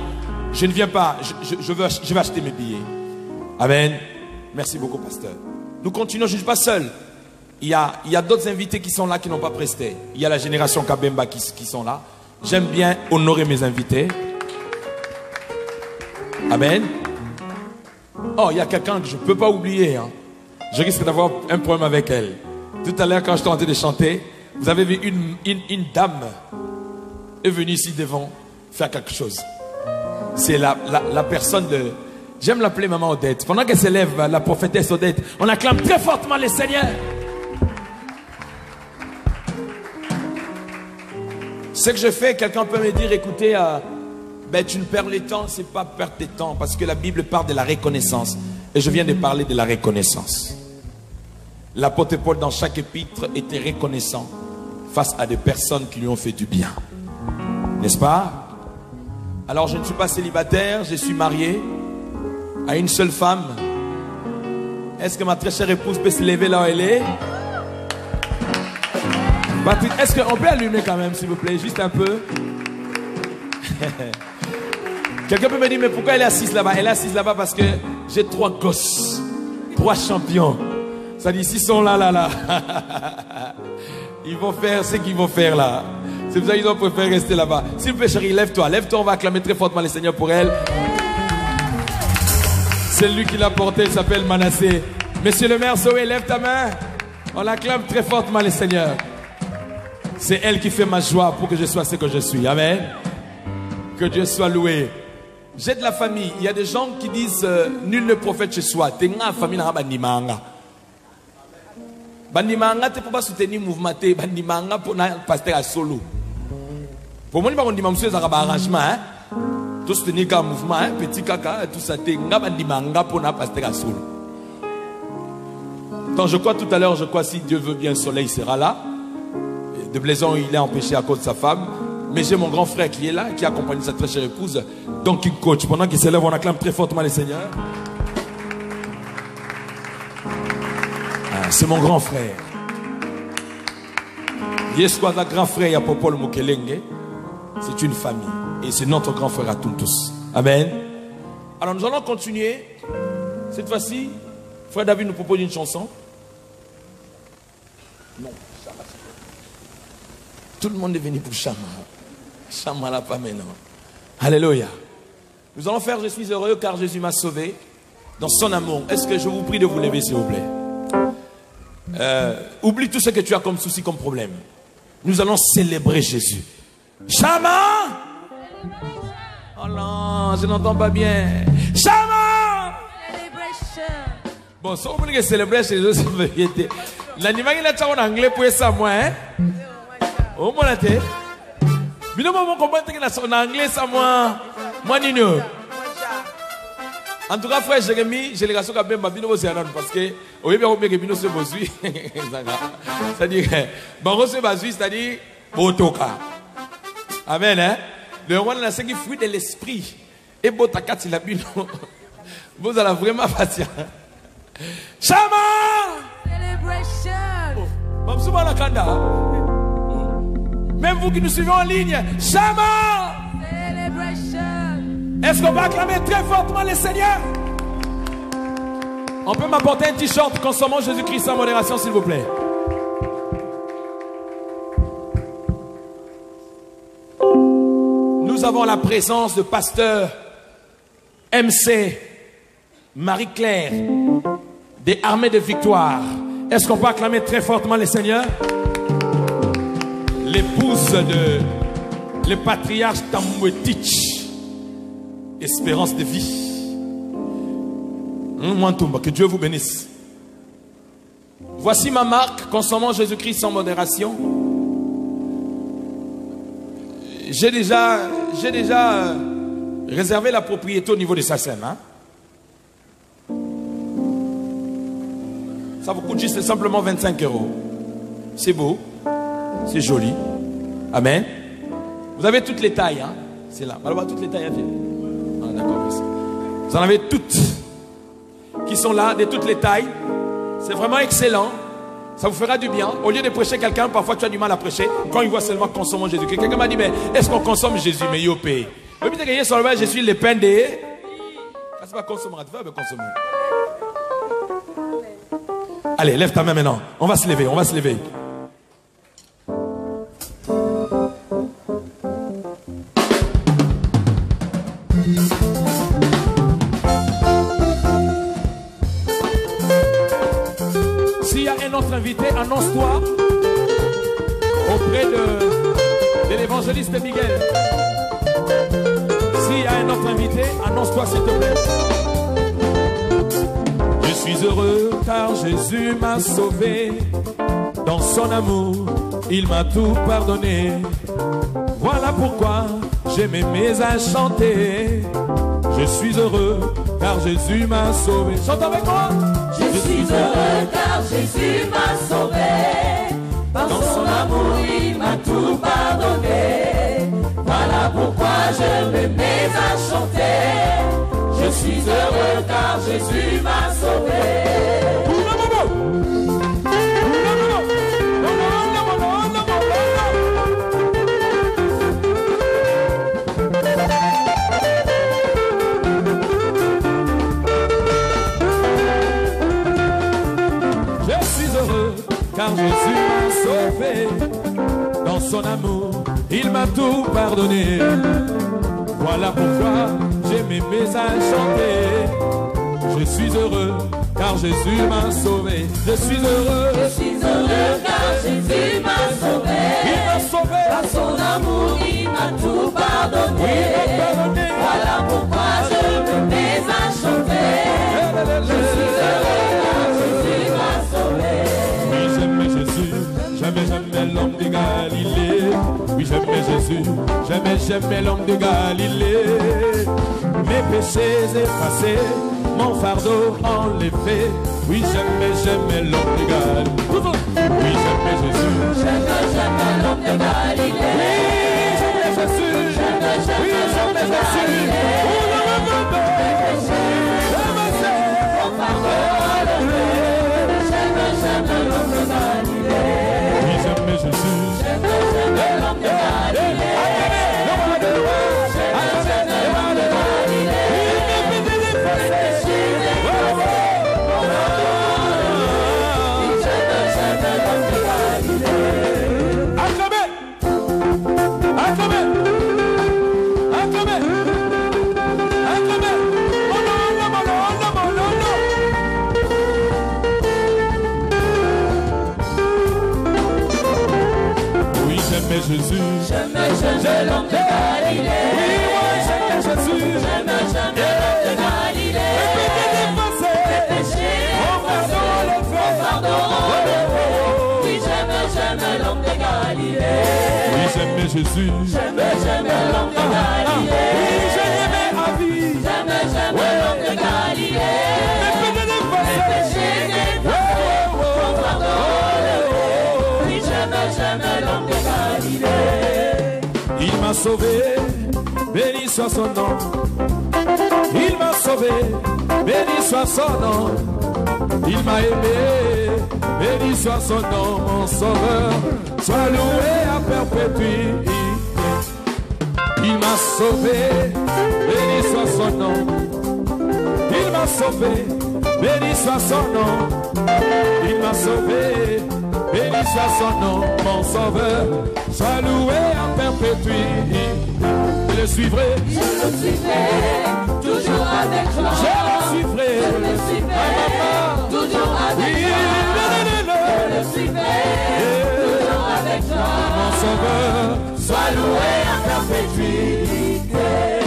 je ne viens pas. Je vais acheter mes billets. Amen. Merci beaucoup, pasteur. Nous continuons, je ne suis pas seul. Il y a d'autres invités qui sont là, qui n'ont pas presté. Il y a la génération Kabemba qui sont là. J'aime bien honorer mes invités. Amen. Oh, il y a quelqu'un que je ne peux pas oublier. Hein. Je risque d'avoir un problème avec elle. Tout à l'heure, quand j'étais en train de chanter, vous avez vu une dame est venue ici devant faire quelque chose. C'est la personne de... J'aime l'appeler maman Odette. Pendant qu'elle s'élève, la prophétesse Odette, on acclame très fortement le Seigneur. Ce que je fais, quelqu'un peut me dire, écoutez, ben, tu ne perds le temps, c'est pas perdre tes temps, parce que la Bible parle de la reconnaissance. Et je viens de parler de la reconnaissance. L'apôtre Paul, dans chaque épître, était reconnaissant face à des personnes qui lui ont fait du bien. N'est-ce pas? Alors, je ne suis pas célibataire, je suis marié à une seule femme. Est-ce que ma très chère épouse peut se lever là où elle est? Patrick, est-ce qu'on peut allumer quand même, s'il vous plaît? Juste un peu. Quelqu'un peut me dire, mais pourquoi elle est assise là-bas? Elle est assise là-bas parce que j'ai 3 gosses, 3 champions. Ça dit, s'ils sont là. Ils vont faire ce qu'ils vont faire là. C'est pour ça qu'ils ont préféré rester là-bas. S'il vous plaît, chérie, lève-toi, on va acclamer très fortement le Seigneur pour elle. C'est lui qui l'a porté, il s'appelle Manassé. Monsieur le maire Zoé, lève ta main. On l'acclame très fortement le Seigneur. C'est elle qui fait ma joie pour que je sois ce que je suis. Amen. Que Dieu soit loué. J'ai de la famille. Il y a des gens qui disent nul ne prophète chez soi. T'es une famille dans Bandimanga. Bandimanga, tu ne peux pas soutenir le mouvement. Bandimanga pour un pasteur à solo. Pour moi, je ne dis pas que c'est un arrangement. Tout soutenir le mouvement, petit caca, tout ça. T'es une bandimanga pour un pasteur à solo. Donc je crois tout à l'heure, si Dieu veut bien, le soleil sera là. De Blaison, il est empêché à cause de sa femme. Mais j'ai mon grand frère qui est là, qui accompagne sa très chère épouse, donc il coach. Pendant qu'il s'élève, on acclame très fortement le Seigneur. Ah, c'est mon grand frère. Yesquada, grand frère, il y a Popol Mukelenge. C'est une famille. Et c'est notre grand frère à tous. Amen. Alors nous allons continuer. Cette fois-ci, frère David nous propose une chanson. Non. Tout le monde est venu pour Chama. Chama là pas maintenant. Alléluia. Nous allons faire Je suis heureux car Jésus m'a sauvé dans son amour. Est-ce que je vous prie de vous lever s'il vous plaît? Oublie tout ce que tu as comme souci, comme problème. Nous allons célébrer Jésus. Chama! Oh non, je n'entends pas bien. Chama! Bon, si vous voulez célébrer chez Jésus, c'est vérité. L'animal il a dit en anglais pour ça moi, hein? Oh mon até, mais non maman comment tu es en anglais ça moi nino. En tout cas frère Jérémie, génération quand même bino vous c'est parce que au lieu de que bino se bozui, c'est-à-dire bango se bazui, c'est-à-dire botoka. Amen hein. Le roi là c'est qui fruit de l'esprit et botaka il a bino. Vous allez vraiment patient. Chama! Celebration. Mamsuma la kanda. Même vous qui nous suivez en ligne, Chama! Celebration. Est-ce qu'on va acclamer très fortement les seigneurs? On peut m'apporter un t-shirt consommant Jésus-Christ en modération, s'il vous plaît. Nous avons la présence de pasteur MC Marie-Claire des Armées de Victoire. Est-ce qu'on peut acclamer très fortement les seigneurs? L'épouse de le patriarche Tamouetich, espérance de vie. Que Dieu vous bénisse. Voici ma marque, consommant Jésus-Christ sans modération. J'ai déjà réservé la propriété au niveau de sa scène. Hein? Ça vous coûte juste simplement 25 €. C'est beau, c'est joli. Amen. Vous avez toutes les tailles. Hein? C'est là. Alors, toutes les tailles. Ah, d'accord, merci. Vous en avez toutes qui sont là, de toutes les tailles. C'est vraiment excellent. Ça vous fera du bien. Au lieu de prêcher quelqu'un, parfois tu as du mal à prêcher. Quand il voit seulement consommons Jésus. Quelqu'un m'a dit, mais est-ce qu'on consomme Jésus? Mais il paye. Je suis le pain des. C'est pas consommer, tu vas consommer. Allez, lève ta main maintenant. On va se lever, on va se lever. S'il y a un autre invité, annonce-toi auprès de l'évangéliste Miguel. S'il y a un autre invité, annonce-toi s'il te plaît. Je suis heureux car Jésus m'a sauvé. Dans son amour, il m'a tout pardonné. Voilà pourquoi j'ai mes à chanter. Je suis heureux car Jésus m'a sauvé. Chante avec moi. Je suis heureux car Jésus m'a sauvé. Par son amour, il m'a tout pardonné. Voilà pourquoi je me mets à chanter. Je suis heureux car Jésus m'a sauvé. Car Jésus m'a sauvé. Dans son amour, il m'a tout pardonné. Voilà pourquoi j'ai mes à chanter. Je suis heureux car Jésus m'a sauvé. Je suis heureux. Je suis heureux car Jésus m'a sauvé. Il m'a sauvé. Par son amour, il m'a tout pardonné. Voilà pourquoi je me mets à chanter. Je suis heureux car Jésus m'a sauvé. J'aimais l'homme de Galilée. Oui, j'aimais Jésus. J'aimais l'homme de Galilée. Mes péchés effacés, mon fardeau enlevé. Oui, j'aimais l'homme de Galilée. Oui, j'aimais Jésus. J'aimais l'homme de Galilée. Oui, j'aimais Jésus. Oui, j'aimais Jésus. Mon fardeau enlevé. J'aimais l'homme de Galilée. J'aimais Jésus. J'aimais l'homme de Galilée. J'aimais l'homme de Galilée. J'aimais l'homme de Galilée. Acclamez! Acclamez! Acclamez! Acclamez! Oh non, non, non, non, non, non. Oui, j'aimais Jésus. J'aimais l'homme de Galilée. Oui, moi j'aimais Jésus. J'aimais l'homme de Galilée. Mes péchés, mon fardeau enlevé. Oui, j'aimais l'homme de Galilée. Oui, j'aimais Jésus. J'aimais l'homme de Galilée. Oui, j'aimais à vie. J'aimais l'homme de Galilée. Mes péchés effacés, mon fardeau enlevé. Oui, j'aimais l'homme de Galilée. Il m'a sauvé, béni soit son nom. Il m'a sauvé, béni soit son nom. Il m'a aimé, béni soit son nom, mon sauveur. Sois loué à perpétuité. Il m'a sauvé, béni soit son nom. Il m'a sauvé, béni soit son nom. Il m'a sauvé, béni soit son nom. Mon sauveur, sois loué en perpétuité. Je le suivrai, toujours avec joie. je le suivrai, Toujours avec oui, joie. Je le suivrai, toujours avec joie. mon sauveur, Sois loué à perpétuité.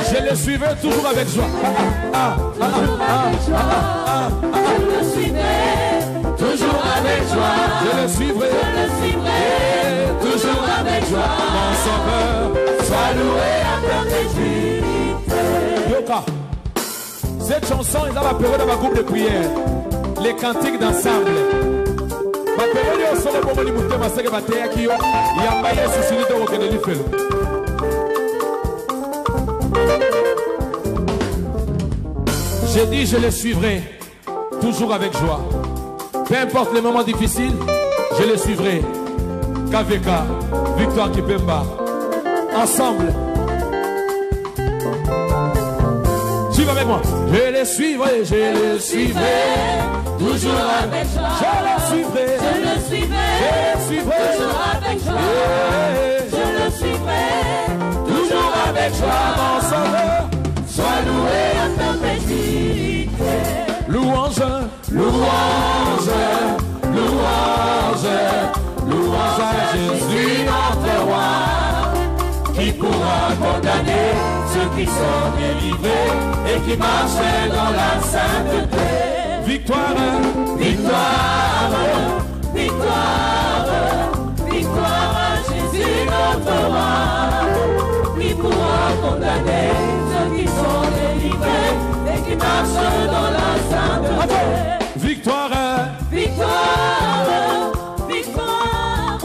je le suivrai toujours avec joie. Toujours avec joie. Je le suivrai, toujours avec joie. Je le suivrai, Je le suivrai, toujours avec joie. mon sauveur. Sois loué à perpétuité. Yoka, cette chanson est dans la période de ma groupe de prière, les cantiques d'ensemble. Ma période est sur le moment où je me suis dit, il y a un maillot sur celui de Rokeneli Felo. J'ai dit, je le suivrai, toujours avec joie. Peu importe les moments difficiles, je le suivrai. KVK, Victoire Kipemba, ensemble. Suivez avec moi. Je le suivrai, je le suivrai. Toujours avec joie. Je le suivrai. Je le suivrai, Je le suivrai. toujours avec joie. Je le suivrai, toujours avec joie. Mon sauveur, Sois loué à perpétuité. louange, Louange, louange, louange à Jésus notre roi, qui pourra condamner ceux qui sont délivrés et qui marchent dans la sainteté. victoire, Victoire, victoire, victoire à Jésus notre roi, qui pourra condamner ceux qui sont délivrés et qui marchent dans la sainteté. victoire, Victoire, victoire,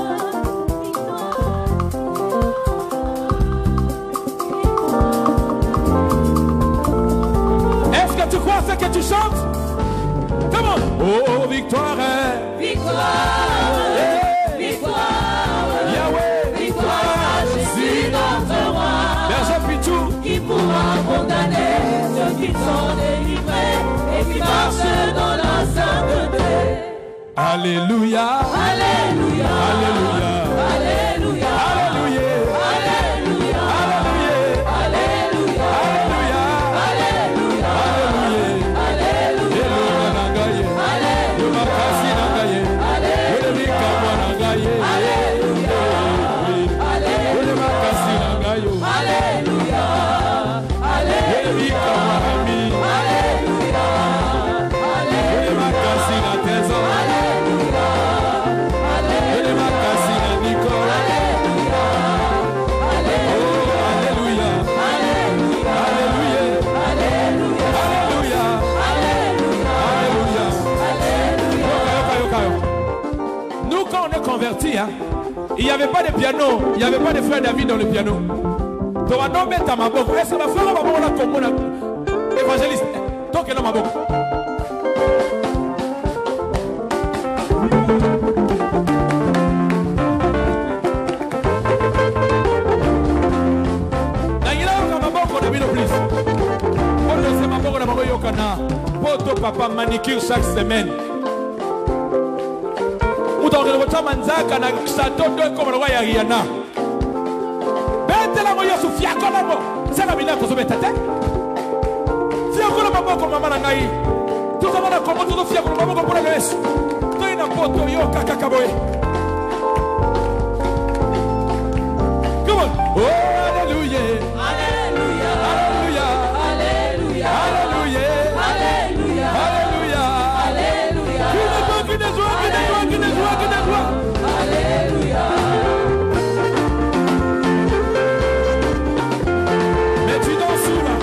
Est-ce que tu crois ce que tu chantes? Comment? Oh, victoire, victoire, victoire, Yahweh, victoire à Jésus notre roi, Berger Pichou, qui pourra condamner ceux qui sont délivrés et qui marchent dans la sainteté. Alléluia, Alléluia, Alléluia, Alléluia, Alléluia, Alléluia, Alléluia, Alléluia, Alléluia, Alléluia, Alléluia, Eloka nangaye, Yomakasi nangaye, Olebika mwanangaye, Olemakasi nangayo, Alléluia, Olebika mwahami, Olemakasi na tezo, Olemakasi na niko, oh, Alléluia, Alléluia, Alléluia, Alléluia. Yoka, yoka, yoka. Nous, quand on est convertis, hein, il n'y avait pas de piano, il n'y avait pas de frère David dans le piano. Donc, on met à ma boque. Est-ce que la frère va voir comme mon évangéliste? Donc, il est dans ma boque. Poto papa manicure chaque semaine. Ou dans le retour manzaka na château de comme le roi Ariana. Bête la moya Sofia kolamo. C'est la mina kozo betate. Fia kola mama ko mama ngai. Tout ça va comme tout fia kola mama ko pour la Grèce. Toi ina poto yo kaka kaboy. Come on. Oh hallelujah. Alléluia, Hallelujah. Alléluia, Hallelujah. Alléluia, Alléluia. Alléluia, Qui ne joie. Alléluia. Mais tu danses où là?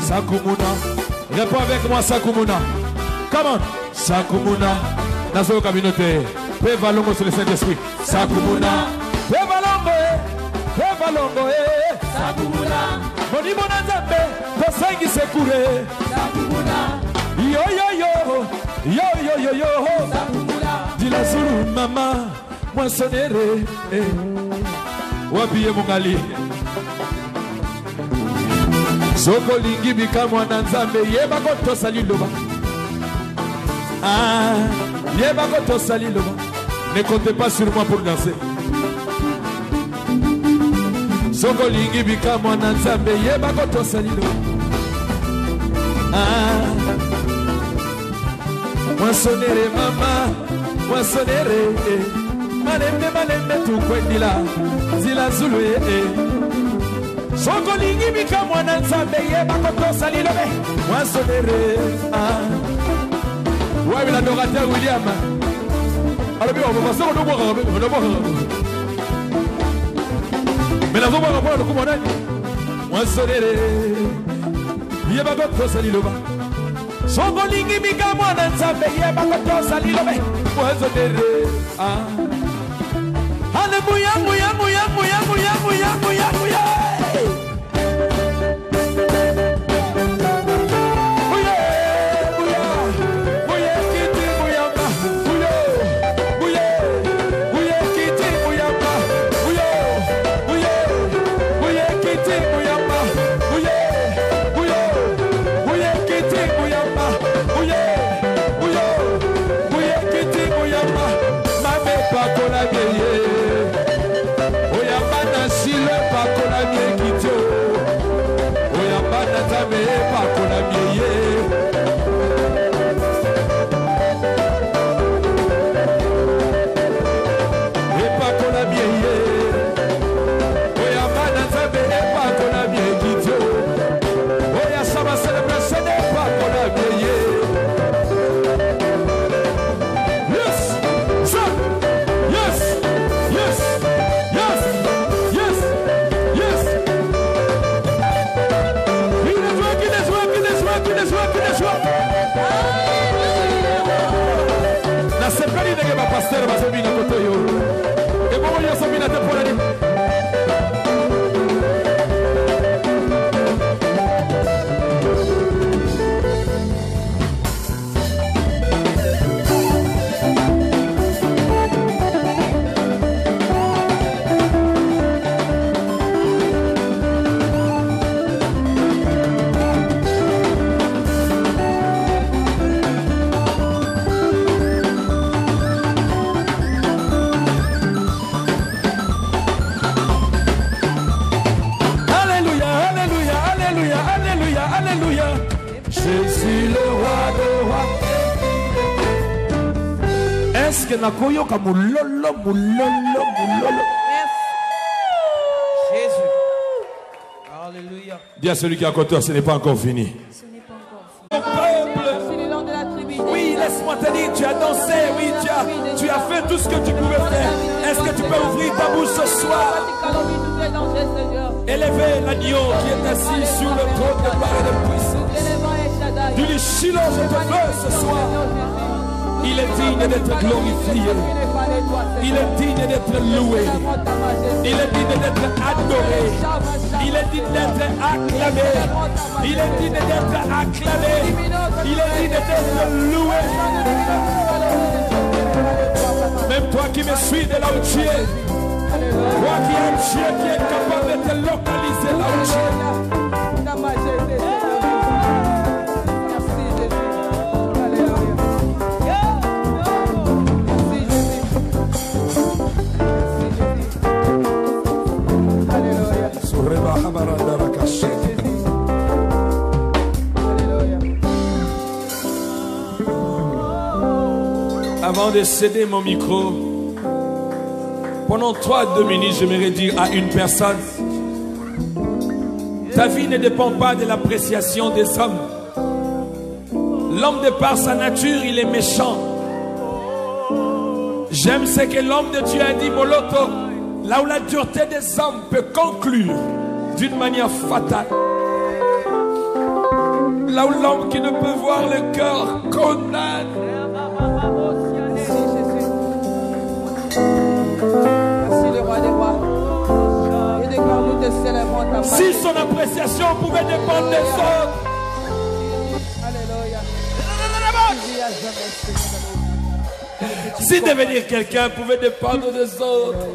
Sakumuna. Réponds avec moi, Sakumuna. Come on. Sakumuna. Dans la communauté. Pévalongo sur le Saint-Esprit. Sakumuna. Pévalongo. Pévalongo. Sakumuna. Moni monazambe. Tosengi sekure. Sakumuna. Yo yo yo. Yo yo yo yo. Sakumuna. Dila zulu mama. Moi sonere. Wabiye mungali. Soko lingi bika mwana nzambe yeba koto sali loba. Ah, yeba koto sali loba. Ne comptez pas sur moi pour danser. Soko lingi bika mwana nzambe yeba koto sali loba. Ah, moi sonere mama, moi sonere. Malembe tu kwendila, zila zulu Soko lingi bika mwana nzambe yeba koto sali lobe. Moi sonere. Ah. Ouais, mais l'adorateur William. Alors, on va passer au boire. Mais la voix va le coup, mon ami. Moi sonere. Yeba koto sali loba. Soko lingi bika mwana nzambe yeba koto sali lobe. Moi sonere. Ah. Alléluia, mouya, mouya, mouya, mouya, mouya, mouya, mouya. Oyamba na sile pa kolabie. que nakoyoka mulolo mulolo mulolo. Jésus. Alléluia. Dis à celui qui est à côté, ce n'est pas encore fini. Ce n'est pas encore fini. Peuple, oui, laisse-moi te dire, tu as dansé, oui, tu as fait tout ce que tu pouvais faire. Est-ce que tu peux ouvrir ta bouche ce soir? Élevez l'agneau qui est assis sur le trône de gloire et de puissance. Du lit Shiloh, je te veux ce soir. Il est digne d'être glorifié. Il est digne d'être loué. Il est digne d'être adoré. Il est digne d'être acclamé. Il est digne d'être acclamé. Il est digne d'être loué. Même toi qui me suis de là où tu es. Toi qui es un Dieu qui est capable de te localiser là où tu es. Avant de céder mon micro, pendant 3-2 minutes, j'aimerais dire à une personne: ta vie ne dépend pas de l'appréciation des hommes. L'homme, de par sa nature, il est méchant. J'aime ce que l'homme de Dieu a dit, Moloto. Là où la dureté des hommes peut conclure d'une manière fatale. Là où l'homme qui ne peut voir le cœur condamne. Si son appréciation pouvait dépendre des autres. Si devenir quelqu'un pouvait dépendre des autres.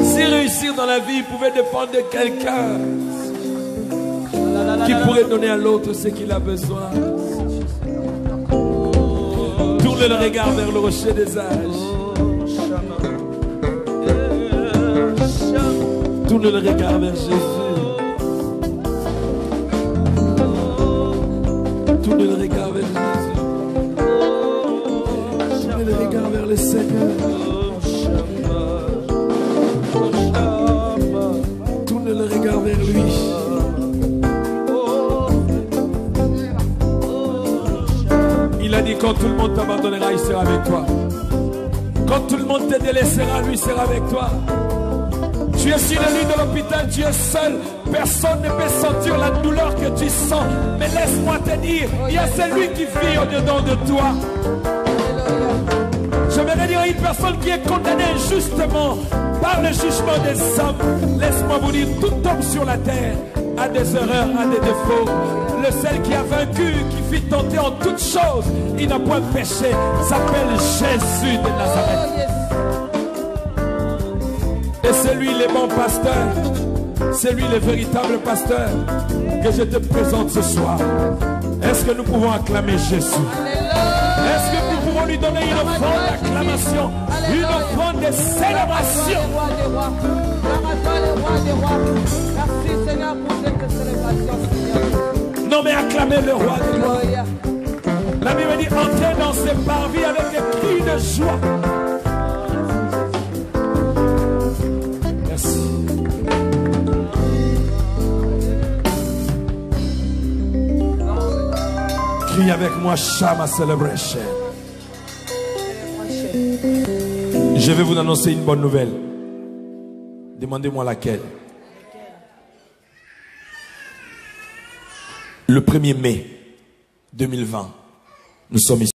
Si réussir dans la vie pouvait dépendre de quelqu'un qui pourrait donner à l'autre ce qu'il a besoin. Tourne le regard vers le rocher des âges. Tourne le regard vers Jésus. Tourne le regard vers Jésus. Tourne le regard vers le Seigneur. Tourne le regard vers lui. Il a dit: quand tout le monde t'abandonnera, il sera avec toi. Quand tout le monde te délaissera, lui sera avec toi. Tu es sur le lit de l'hôpital, tu es seul. Personne ne peut sentir la douleur que tu sens. Mais laisse-moi te dire, il y a celui qui vit au-dedans de toi. Je vais dire à une personne qui est condamnée injustement par le jugement des hommes. Laisse-moi vous dire, tout homme sur la terre a des erreurs, a des défauts. Le seul qui a vaincu, qui fit tenter en toutes choses, il n'a point péché, s'appelle Jésus de Nazareth. Et c'est lui le bon pasteur, c'est lui le véritable pasteur que je te présente ce soir. Est-ce que nous pouvons acclamer Jésus? Est-ce que nous pouvons lui donner une offrande d'acclamation, une offrande de célébration? Merci Seigneur pour cette célébration, Seigneur. Non mais acclamez le roi des rois. La Bible dit: entrez dans ses parvis avec des cris de joie. Merci. Crie avec moi: Shama Celebration. Je vais vous annoncer une bonne nouvelle. Demandez-moi laquelle. Le 1er mai 2020, nous sommes ici.